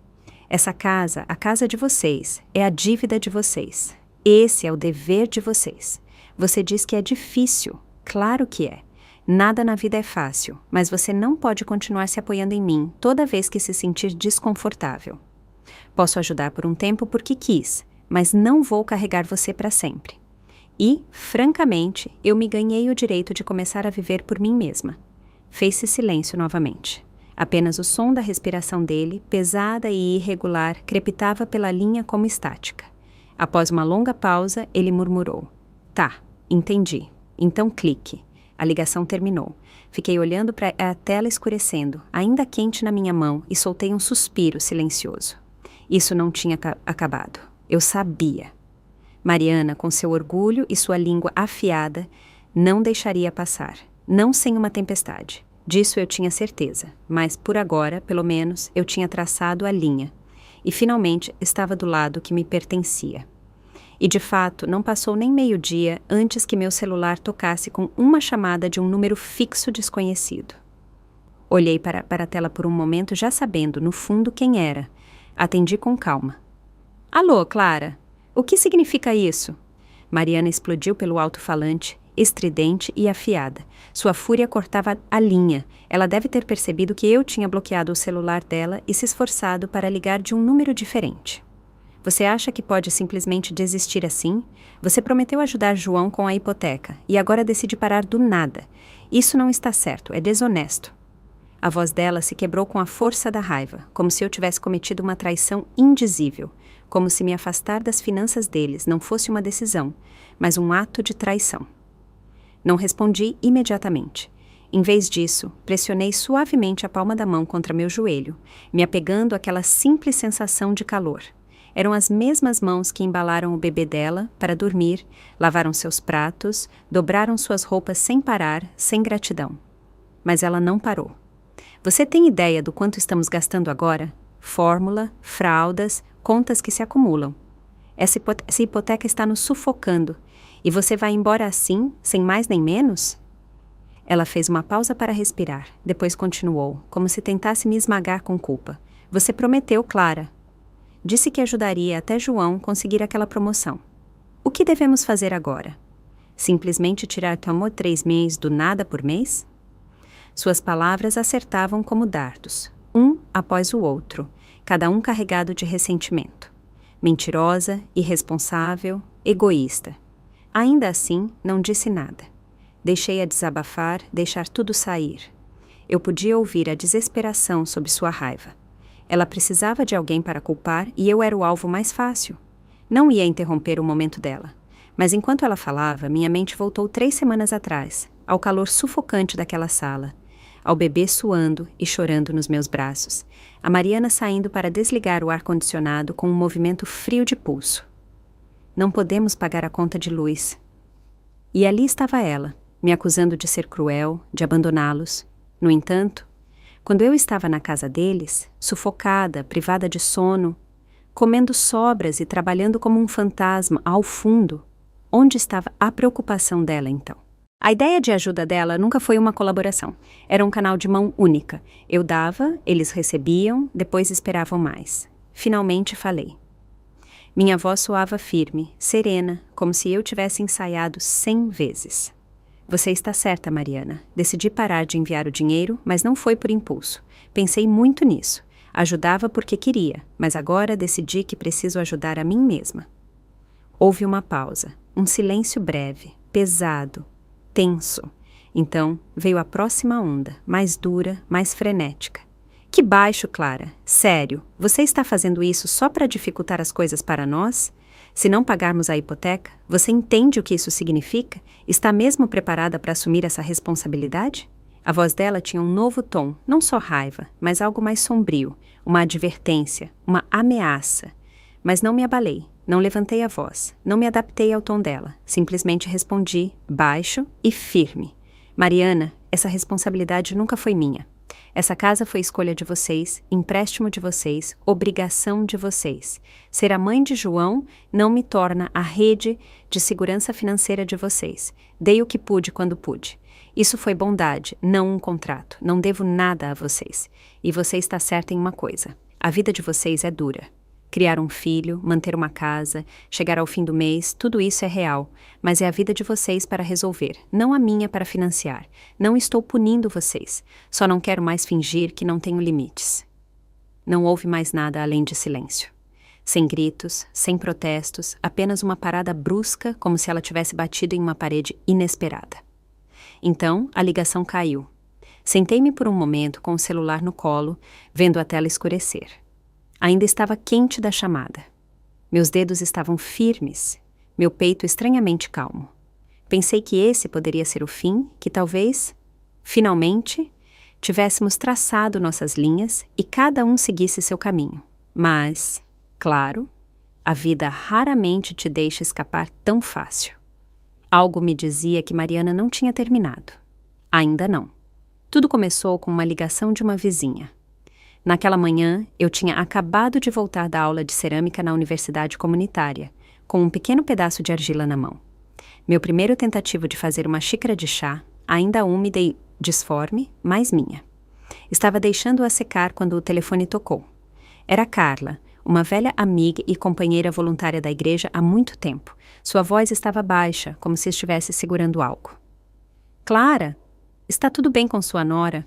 Essa casa, a casa de vocês, é a dívida de vocês. Esse é o dever de vocês. Você diz que é difícil. Claro que é. Nada na vida é fácil, mas você não pode continuar se apoiando em mim toda vez que se sentir desconfortável. Posso ajudar por um tempo porque quis, mas não vou carregar você para sempre. E, francamente, eu me ganhei o direito de começar a viver por mim mesma. Fez-se silêncio novamente. Apenas o som da respiração dele, pesada e irregular, crepitava pela linha como estática. Após uma longa pausa, ele murmurou. Tá, entendi. Então clique. A ligação terminou. Fiquei olhando para a tela escurecendo, ainda quente na minha mão, e soltei um suspiro silencioso. Isso não tinha acabado. Eu sabia. Mariana, com seu orgulho e sua língua afiada, não deixaria passar. Não sem uma tempestade. Disso eu tinha certeza, mas por agora, pelo menos, eu tinha traçado a linha, e finalmente estava do lado que me pertencia. E de fato, não passou nem meio-dia antes que meu celular tocasse com uma chamada de um número fixo desconhecido. Olhei para a tela por um momento, já sabendo, no fundo, quem era. Atendi com calma. Alô, Clara? O que significa isso? Mariana explodiu pelo alto-falante, estridente e afiada. Sua fúria cortava a linha. Ela deve ter percebido que eu tinha bloqueado o celular dela e se esforçado para ligar de um número diferente. Você acha que pode simplesmente desistir assim? Você prometeu ajudar João com a hipoteca e agora decide parar do nada. Isso não está certo, é desonesto. A voz dela se quebrou com a força da raiva, como se eu tivesse cometido uma traição indizível, como se me afastar das finanças deles não fosse uma decisão, mas um ato de traição. Não respondi imediatamente. Em vez disso, pressionei suavemente a palma da mão contra meu joelho, me apegando àquela simples sensação de calor. Eram as mesmas mãos que embalaram o bebê dela para dormir, lavaram seus pratos, dobraram suas roupas sem parar, sem gratidão. Mas ela não parou. Você tem ideia do quanto estamos gastando agora? Fórmula, fraldas, contas que se acumulam. Essa hipoteca está nos sufocando. E você vai embora assim, sem mais nem menos? Ela fez uma pausa para respirar, depois continuou, como se tentasse me esmagar com culpa. Você prometeu, Clara. Disse que ajudaria até João conseguir aquela promoção. O que devemos fazer agora? Simplesmente tirar teu amor 3 meses do nada por mês? Suas palavras acertavam como dardos, um após o outro, cada um carregado de ressentimento. Mentirosa, irresponsável, egoísta. Ainda assim, não disse nada. Deixei-a desabafar, deixar tudo sair. Eu podia ouvir a desesperação sob sua raiva. Ela precisava de alguém para culpar e eu era o alvo mais fácil. Não ia interromper o momento dela. Mas enquanto ela falava, minha mente voltou 3 semanas atrás, ao calor sufocante daquela sala, ao bebê suando e chorando nos meus braços, a Mariana saindo para desligar o ar-condicionado com um movimento frio de pulso. Não podemos pagar a conta de luz. E ali estava ela, me acusando de ser cruel, de abandoná-los. No entanto, quando eu estava na casa deles, sufocada, privada de sono, comendo sobras e trabalhando como um fantasma ao fundo, onde estava a preocupação dela então? A ideia de ajuda dela nunca foi uma colaboração. Era um canal de mão única. Eu dava, eles recebiam, depois esperavam mais. Finalmente falei. Minha voz soava firme, serena, como se eu tivesse ensaiado 100 vezes. Você está certa, Mariana. Decidi parar de enviar o dinheiro, mas não foi por impulso. Pensei muito nisso. Ajudava porque queria, mas agora decidi que preciso ajudar a mim mesma. Houve uma pausa, um silêncio breve, pesado, tenso. Então veio a próxima onda, mais dura, mais frenética. Que baixo, Clara. Sério, você está fazendo isso só para dificultar as coisas para nós? Se não pagarmos a hipoteca, você entende o que isso significa? Está mesmo preparada para assumir essa responsabilidade? A voz dela tinha um novo tom, não só raiva, mas algo mais sombrio, uma advertência, uma ameaça. Mas não me abalei, não levantei a voz, não me adaptei ao tom dela, simplesmente respondi, baixo e firme. Mariana, essa responsabilidade nunca foi minha. Essa casa foi escolha de vocês, empréstimo de vocês, obrigação de vocês. Ser a mãe de João não me torna a rede de segurança financeira de vocês. Dei o que pude quando pude. Isso foi bondade, não um contrato. Não devo nada a vocês. E você está certa em uma coisa. A vida de vocês é dura. Criar um filho, manter uma casa, chegar ao fim do mês, tudo isso é real, mas é a vida de vocês para resolver, não a minha para financiar. Não estou punindo vocês, só não quero mais fingir que não tenho limites. Não houve mais nada além de silêncio. Sem gritos, sem protestos, apenas uma parada brusca, como se ela tivesse batido em uma parede inesperada. Então, a ligação caiu. Sentei-me por um momento com o celular no colo, vendo a tela escurecer. Ainda estava quente da chamada. Meus dedos estavam firmes, meu peito estranhamente calmo. Pensei que esse poderia ser o fim, que talvez, finalmente, tivéssemos traçado nossas linhas e cada um seguisse seu caminho. Mas, claro, a vida raramente te deixa escapar tão fácil. Algo me dizia que Mariana não tinha terminado. Ainda não. Tudo começou com uma ligação de uma vizinha. Naquela manhã, eu tinha acabado de voltar da aula de cerâmica na universidade comunitária, com um pequeno pedaço de argila na mão. Meu primeiro tentativo de fazer uma xícara de chá, ainda úmida e disforme, mas minha. Estava deixando-a secar quando o telefone tocou. Era Carla, uma velha amiga e companheira voluntária da igreja há muito tempo. Sua voz estava baixa, como se estivesse segurando algo. Clara, está tudo bem com sua nora?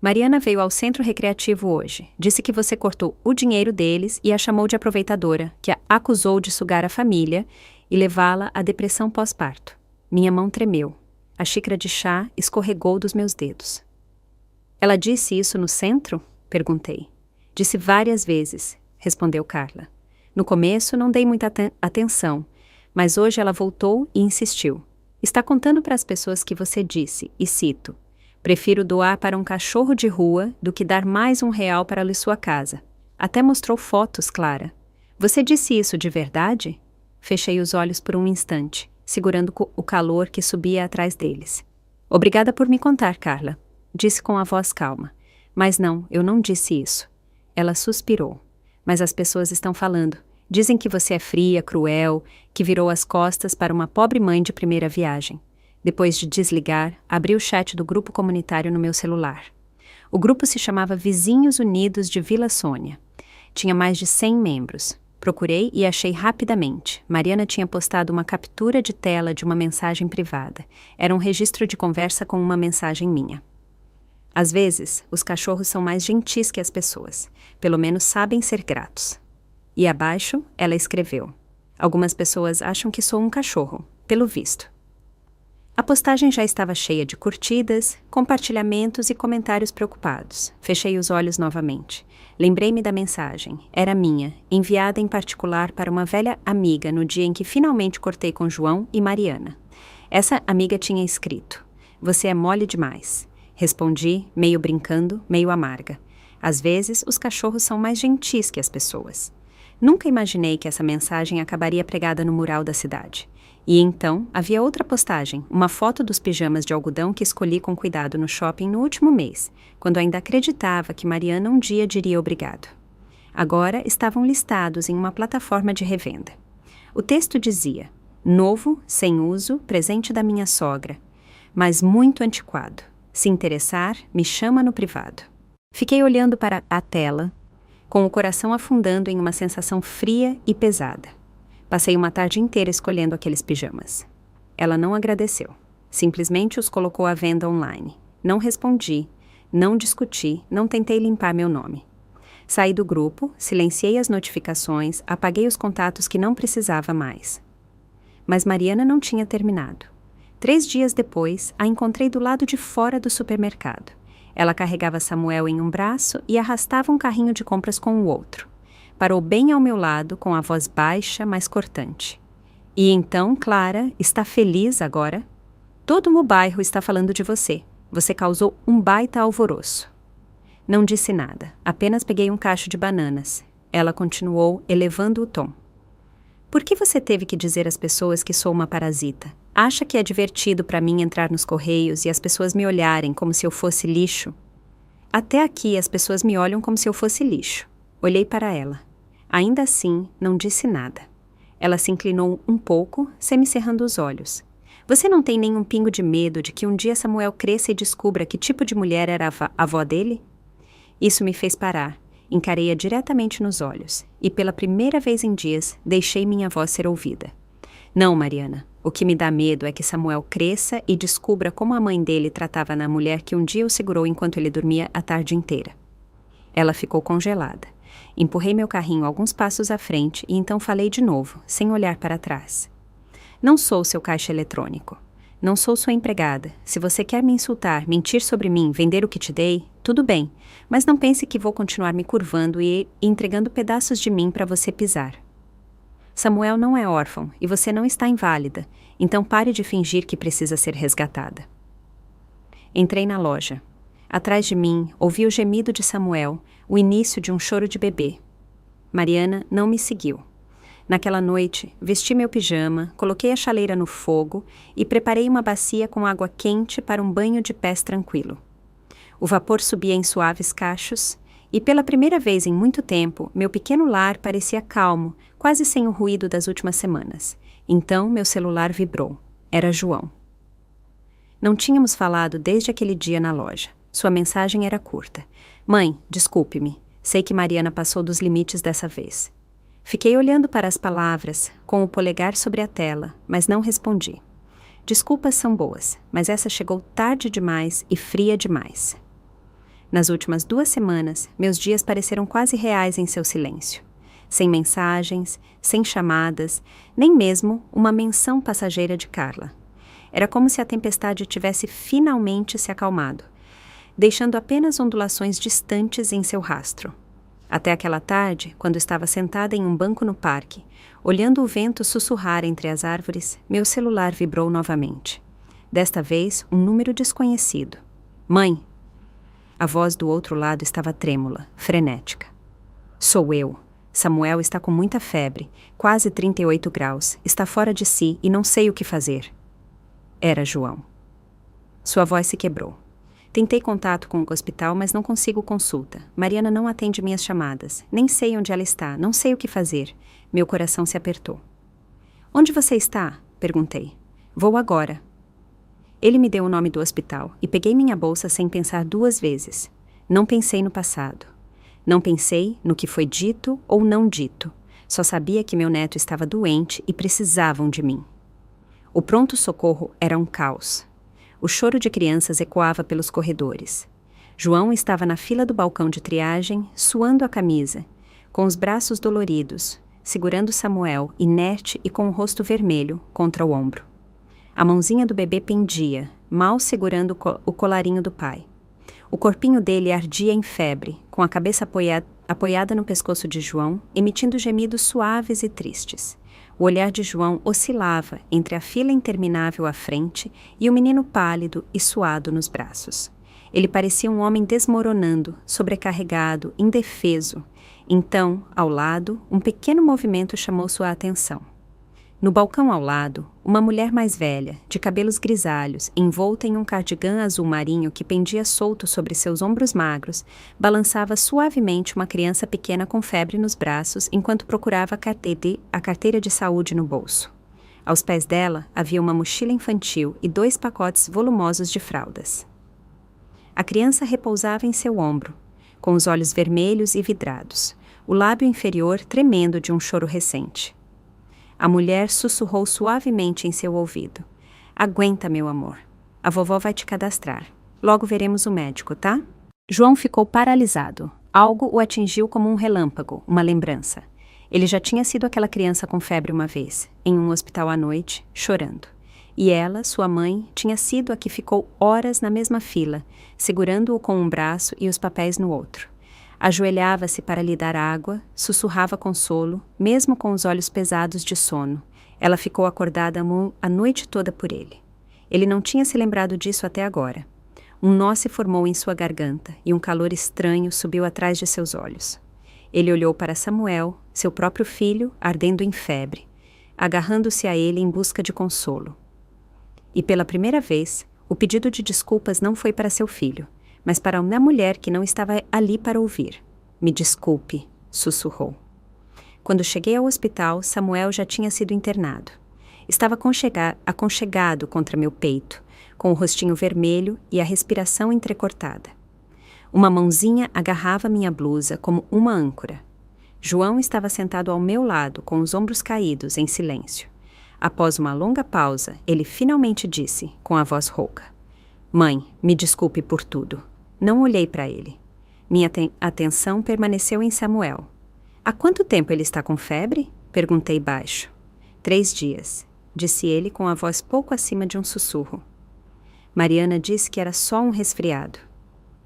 Mariana veio ao centro recreativo hoje. Disse que você cortou o dinheiro deles e a chamou de aproveitadora, que a acusou de sugar a família e levá-la à depressão pós-parto. Minha mão tremeu. A xícara de chá escorregou dos meus dedos. Ela disse isso no centro? Perguntei. Disse várias vezes, respondeu Carla. No começo não dei muita atenção, mas hoje ela voltou e insistiu. Está contando para as pessoas que você disse, e cito, prefiro doar para um cachorro de rua do que dar mais R$1 para sua casa. Até mostrou fotos, Clara. Você disse isso de verdade? Fechei os olhos por um instante, segurando o calor que subia atrás deles. Obrigada por me contar, Carla, disse com a voz calma. Mas não, eu não disse isso. Ela suspirou. Mas as pessoas estão falando. Dizem que você é fria, cruel, que virou as costas para uma pobre mãe de primeira viagem. Depois de desligar, abri o chat do grupo comunitário no meu celular. O grupo se chamava Vizinhos Unidos de Vila Sônia. Tinha mais de 100 membros. Procurei e achei rapidamente. Mariana tinha postado uma captura de tela de uma mensagem privada. Era um registro de conversa com uma mensagem minha. Às vezes, os cachorros são mais gentis que as pessoas. Pelo menos sabem ser gratos. E abaixo, ela escreveu. Algumas pessoas acham que sou um cachorro, pelo visto. A postagem já estava cheia de curtidas, compartilhamentos e comentários preocupados. Fechei os olhos novamente. Lembrei-me da mensagem. Era minha, enviada em particular para uma velha amiga no dia em que finalmente cortei com João e Mariana. Essa amiga tinha escrito: "Você é mole demais." Respondi, meio brincando, meio amarga. Às vezes, os cachorros são mais gentis que as pessoas. Nunca imaginei que essa mensagem acabaria pregada no mural da cidade. E então, havia outra postagem, uma foto dos pijamas de algodão que escolhi com cuidado no shopping no último mês, quando ainda acreditava que Mariana um dia diria obrigado. Agora estavam listados em uma plataforma de revenda. O texto dizia: novo, sem uso, presente da minha sogra, mas muito antiquado. Se interessar, me chama no privado. Fiquei olhando para a tela, com o coração afundando em uma sensação fria e pesada. Passei uma tarde inteira escolhendo aqueles pijamas. Ela não agradeceu. Simplesmente os colocou à venda online. Não respondi, não discuti, não tentei limpar meu nome. Saí do grupo, silenciei as notificações, apaguei os contatos que não precisava mais. Mas Mariana não tinha terminado. 3 dias depois, a encontrei do lado de fora do supermercado. Ela carregava Samuel em um braço e arrastava um carrinho de compras com o outro. Parou bem ao meu lado, com a voz baixa, mas cortante. E então, Clara, está feliz agora? Todo o bairro está falando de você. Você causou um baita alvoroço. Não disse nada, apenas peguei um cacho de bananas. Ela continuou, elevando o tom. Por que você teve que dizer às pessoas que sou uma parasita? Acha que é divertido para mim entrar nos correios e as pessoas me olharem como se eu fosse lixo? Até aqui as pessoas me olham como se eu fosse lixo. Olhei para ela. Ainda assim, não disse nada. Ela se inclinou um pouco, semicerrando os olhos. Você não tem nenhum pingo de medo de que um dia Samuel cresça e descubra que tipo de mulher era a avó dele? Isso me fez parar. Encarei-a diretamente nos olhos e, pela primeira vez em dias, deixei minha voz ser ouvida. Não, Mariana. O que me dá medo é que Samuel cresça e descubra como a mãe dele tratava na mulher que um dia o segurou enquanto ele dormia a tarde inteira. Ela ficou congelada. Empurrei meu carrinho alguns passos à frente e então falei de novo, sem olhar para trás. Não sou seu caixa eletrônico. Não sou sua empregada. Se você quer me insultar, mentir sobre mim, vender o que te dei, tudo bem. Mas não pense que vou continuar me curvando e entregando pedaços de mim para você pisar. Samuel não é órfão e você não está inválida, então pare de fingir que precisa ser resgatada. Entrei na loja. Atrás de mim, ouvi o gemido de Samuel, o início de um choro de bebê. Mariana não me seguiu. Naquela noite, vesti meu pijama, coloquei a chaleira no fogo e preparei uma bacia com água quente para um banho de pés tranquilo. O vapor subia em suaves cachos, e pela primeira vez em muito tempo, meu pequeno lar parecia calmo, quase sem o ruído das últimas semanas. Então meu celular vibrou. Era João. Não tínhamos falado desde aquele dia na loja. Sua mensagem era curta. Mãe, desculpe-me. Sei que Mariana passou dos limites dessa vez. Fiquei olhando para as palavras, com o polegar sobre a tela, mas não respondi. Desculpas são boas, mas essa chegou tarde demais e fria demais. Nas últimas 2 semanas, meus dias pareceram quase reais em seu silêncio. Sem mensagens, sem chamadas, nem mesmo uma menção passageira de Carla. Era como se a tempestade tivesse finalmente se acalmado, deixando apenas ondulações distantes em seu rastro. Até aquela tarde, quando estava sentada em um banco no parque, olhando o vento sussurrar entre as árvores, meu celular vibrou novamente. Desta vez, um número desconhecido. Mãe! A voz do outro lado estava trêmula, frenética. Sou eu. Samuel está com muita febre, quase 38 graus, está fora de si e não sei o que fazer. Era João. Sua voz se quebrou. Tentei contato com o hospital, mas não consigo consulta. Mariana não atende minhas chamadas. Nem sei onde ela está, não sei o que fazer. Meu coração se apertou. Onde você está? Perguntei. Vou agora. Ele me deu o nome do hospital e peguei minha bolsa sem pensar 2 vezes. Não pensei no passado. Não pensei no que foi dito ou não dito. Só sabia que meu neto estava doente e precisavam de mim. O pronto-socorro era um caos. O choro de crianças ecoava pelos corredores. João estava na fila do balcão de triagem, suando a camisa, com os braços doloridos, segurando Samuel, inerte e com o rosto vermelho, contra o ombro. A mãozinha do bebê pendia, mal segurando o colarinho do pai. O corpinho dele ardia em febre, com a cabeça apoiada no pescoço de João, emitindo gemidos suaves e tristes. O olhar de João oscilava entre a fila interminável à frente e o menino pálido e suado nos braços. Ele parecia um homem desmoronando, sobrecarregado, indefeso. Então, ao lado, um pequeno movimento chamou sua atenção. No balcão ao lado, uma mulher mais velha, de cabelos grisalhos, envolta em um cardigã azul marinho que pendia solto sobre seus ombros magros, balançava suavemente uma criança pequena com febre nos braços enquanto procurava a carteira de saúde no bolso. Aos pés dela havia uma mochila infantil e 2 pacotes volumosos de fraldas. A criança repousava em seu ombro, com os olhos vermelhos e vidrados, o lábio inferior tremendo de um choro recente. A mulher sussurrou suavemente em seu ouvido. Aguenta, meu amor. A vovó vai te cadastrar. Logo veremos o médico, tá? João ficou paralisado. Algo o atingiu como um relâmpago, uma lembrança. Ele já tinha sido aquela criança com febre uma vez, em um hospital à noite, chorando. E ela, sua mãe, tinha sido a que ficou horas na mesma fila, segurando-o com um braço e os papéis no outro. Ajoelhava-se para lhe dar água, sussurrava consolo, mesmo com os olhos pesados de sono. Ela ficou acordada a noite toda por ele. Ele não tinha se lembrado disso até agora. Um nó se formou em sua garganta e um calor estranho subiu atrás de seus olhos. Ele olhou para Samuel, seu próprio filho, ardendo em febre, agarrando-se a ele em busca de consolo. E pela primeira vez, o pedido de desculpas não foi para seu filho, mas para uma mulher que não estava ali para ouvir. Me desculpe, sussurrou. Quando cheguei ao hospital, Samuel já tinha sido internado. Estava aconchegado contra meu peito, com o rostinho vermelho e a respiração entrecortada. Uma mãozinha agarrava minha blusa como uma âncora. João estava sentado ao meu lado, com os ombros caídos, em silêncio. Após uma longa pausa, ele finalmente disse, com a voz rouca: Mãe, me desculpe por tudo. Não olhei para ele. Minha atenção permaneceu em Samuel. Há quanto tempo ele está com febre? Perguntei baixo. 3 dias, disse ele com a voz pouco acima de um sussurro. Mariana disse que era só um resfriado.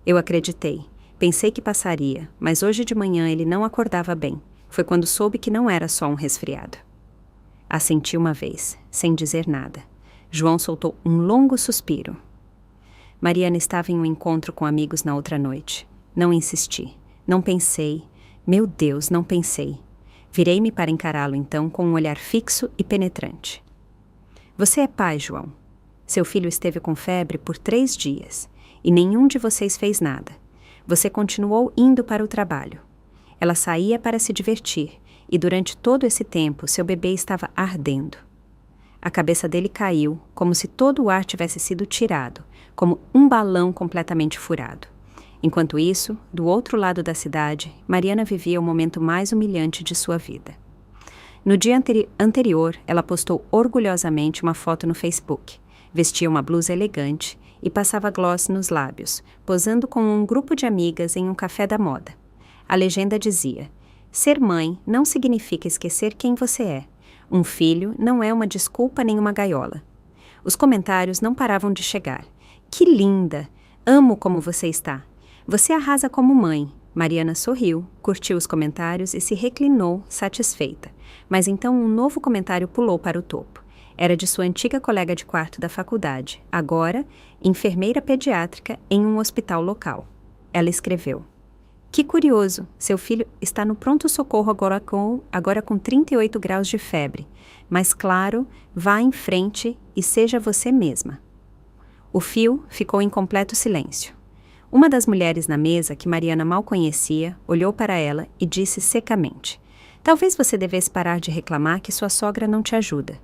Eu acreditei. Pensei que passaria, mas hoje de manhã ele não acordava bem. Foi quando soube que não era só um resfriado. Assenti uma vez, sem dizer nada. João soltou um longo suspiro. Mariana estava em um encontro com amigos na outra noite. Não insisti. Não pensei. Meu Deus, não pensei. Virei-me para encará-lo então com um olhar fixo e penetrante. Você é pai, João. Seu filho esteve com febre por 3 dias. e nenhum de vocês fez nada. Você continuou indo para o trabalho. Ela saía para se divertir, e durante todo esse tempo seu bebê estava ardendo. A cabeça dele caiu, como se todo o ar tivesse sido tirado, como um balão completamente furado. Enquanto isso, do outro lado da cidade, Mariana vivia o momento mais humilhante de sua vida. No dia anterior, ela postou orgulhosamente uma foto no Facebook. Vestia uma blusa elegante e passava gloss nos lábios, posando com um grupo de amigas em um café da moda. A legenda dizia: ser mãe não significa esquecer quem você é. Um filho não é uma desculpa nem uma gaiola. Os comentários não paravam de chegar. Que linda! Amo como você está. Você arrasa como mãe. Mariana sorriu, curtiu os comentários e se reclinou, satisfeita. Mas então um novo comentário pulou para o topo. Era de sua antiga colega de quarto da faculdade, agora enfermeira pediátrica em um hospital local. Ela escreveu: que curioso, seu filho está no pronto-socorro agora com 38 graus de febre. Mas claro, vá em frente e seja você mesma. O fio ficou em completo silêncio. Uma das mulheres na mesa, que Mariana mal conhecia, olhou para ela e disse secamente: talvez você devesse parar de reclamar que sua sogra não te ajuda.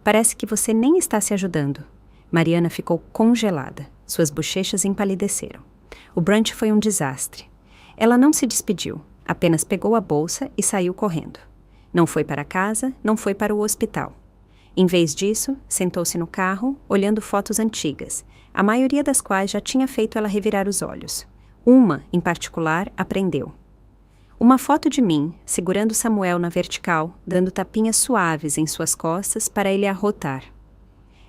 Parece que você nem está se ajudando. Mariana ficou congelada. Suas bochechas empalideceram. O brunch foi um desastre. Ela não se despediu, apenas pegou a bolsa e saiu correndo. Não foi para casa, não foi para o hospital. Em vez disso, sentou-se no carro, olhando fotos antigas, a maioria das quais já tinha feito ela revirar os olhos. Uma, em particular, aprendeu. Uma foto de mim, segurando Samuel na vertical, dando tapinhas suaves em suas costas para ele arrotar.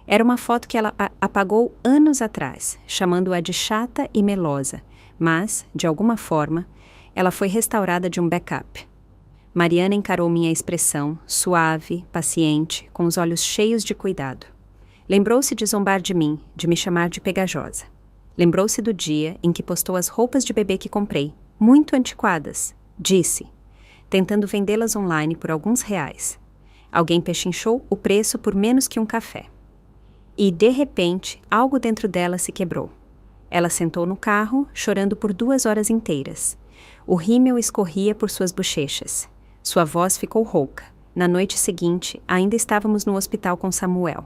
Era uma foto que ela apagou anos atrás, chamando-a de chata e melosa, mas, de alguma forma, ela foi restaurada de um backup. Mariana encarou minha expressão, suave, paciente, com os olhos cheios de cuidado. Lembrou-se de zombar de mim, de me chamar de pegajosa. Lembrou-se do dia em que postou as roupas de bebê que comprei, muito antiquadas, disse, tentando vendê-las online por alguns reais. Alguém pechinchou o preço por menos que um café. E, de repente, algo dentro dela se quebrou. Ela sentou no carro, chorando por 2 horas inteiras. O rímel escorria por suas bochechas. Sua voz ficou rouca. Na noite seguinte, ainda estávamos no hospital com Samuel.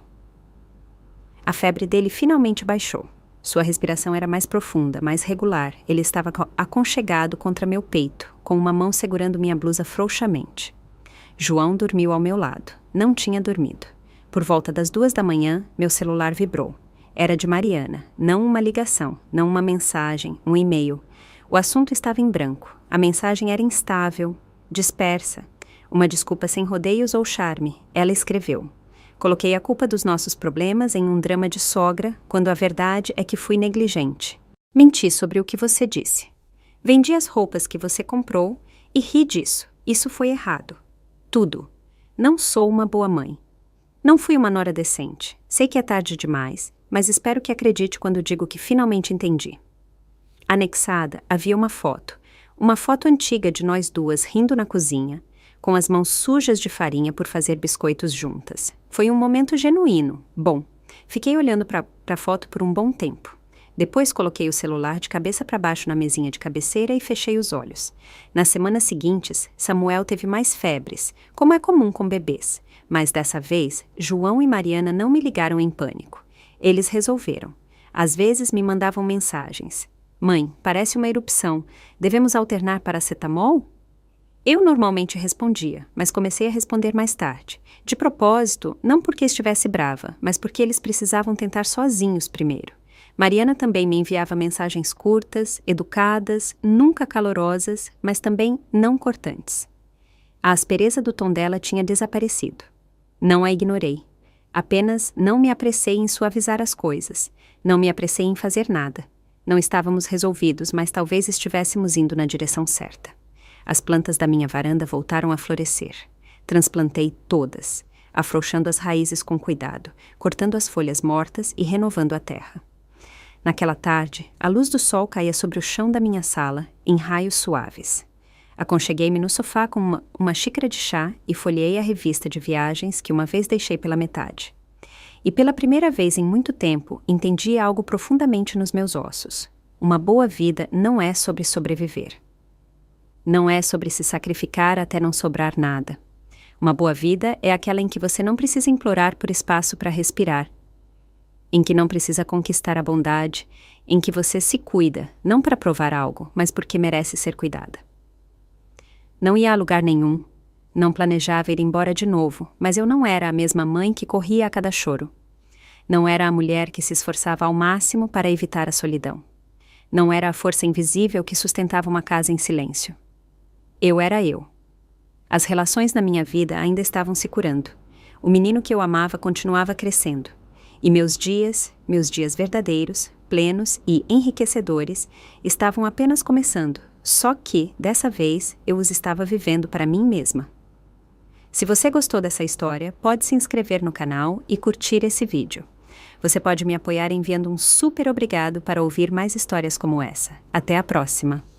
A febre dele finalmente baixou. Sua respiração era mais profunda, mais regular. Ele estava aconchegado contra meu peito, com uma mão segurando minha blusa frouxamente. João dormiu ao meu lado. Não tinha dormido. Por volta das 2 da manhã, meu celular vibrou. Era de Mariana, não uma ligação, não uma mensagem, um e-mail. O assunto estava em branco. A mensagem era instável, dispersa. Uma desculpa sem rodeios ou charme. Ela escreveu: coloquei a culpa dos nossos problemas em um drama de sogra, quando a verdade é que fui negligente. Menti sobre o que você disse. Vendi as roupas que você comprou e ri disso. Isso foi errado. Tudo. Não sou uma boa mãe. Não fui uma nora decente. Sei que é tarde demais, mas espero que acredite quando digo que finalmente entendi. Anexada havia uma foto antiga de nós duas rindo na cozinha, com as mãos sujas de farinha por fazer biscoitos juntas. Foi um momento genuíno. Bom, fiquei olhando para a foto por um bom tempo. Depois coloquei o celular de cabeça para baixo na mesinha de cabeceira e fechei os olhos. Nas semanas seguintes, Samuel teve mais febres, como é comum com bebês, mas dessa vez, João e Mariana não me ligaram em pânico. Eles resolveram. Às vezes me mandavam mensagens. Mãe, parece uma erupção. Devemos alternar paracetamol? Eu normalmente respondia, mas comecei a responder mais tarde. De propósito, não porque estivesse brava, mas porque eles precisavam tentar sozinhos primeiro. Mariana também me enviava mensagens curtas, educadas, nunca calorosas, mas também não cortantes. A aspereza do tom dela tinha desaparecido. Não a ignorei. Apenas não me apressei em suavizar as coisas. Não me apressei em fazer nada. Não estávamos resolvidos, mas talvez estivéssemos indo na direção certa. As plantas da minha varanda voltaram a florescer. Transplantei todas, afrouxando as raízes com cuidado, cortando as folhas mortas e renovando a terra. Naquela tarde, a luz do sol caía sobre o chão da minha sala, em raios suaves. Aconcheguei-me no sofá com uma xícara de chá e folheei a revista de viagens que uma vez deixei pela metade. E pela primeira vez em muito tempo, entendi algo profundamente nos meus ossos. Uma boa vida não é sobre sobreviver. Não é sobre se sacrificar até não sobrar nada. Uma boa vida é aquela em que você não precisa implorar por espaço para respirar, em que não precisa conquistar a bondade, em que você se cuida, não para provar algo, mas porque merece ser cuidada. Não ia a lugar nenhum, não planejava ir embora de novo, mas eu não era a mesma mãe que corria a cada choro. Não era a mulher que se esforçava ao máximo para evitar a solidão. Não era a força invisível que sustentava uma casa em silêncio. Eu era eu. As relações na minha vida ainda estavam se curando. O menino que eu amava continuava crescendo. E meus dias verdadeiros, plenos e enriquecedores, estavam apenas começando, só que, dessa vez, eu os estava vivendo para mim mesma. Se você gostou dessa história, pode se inscrever no canal e curtir esse vídeo. Você pode me apoiar enviando um super obrigado para ouvir mais histórias como essa. Até a próxima!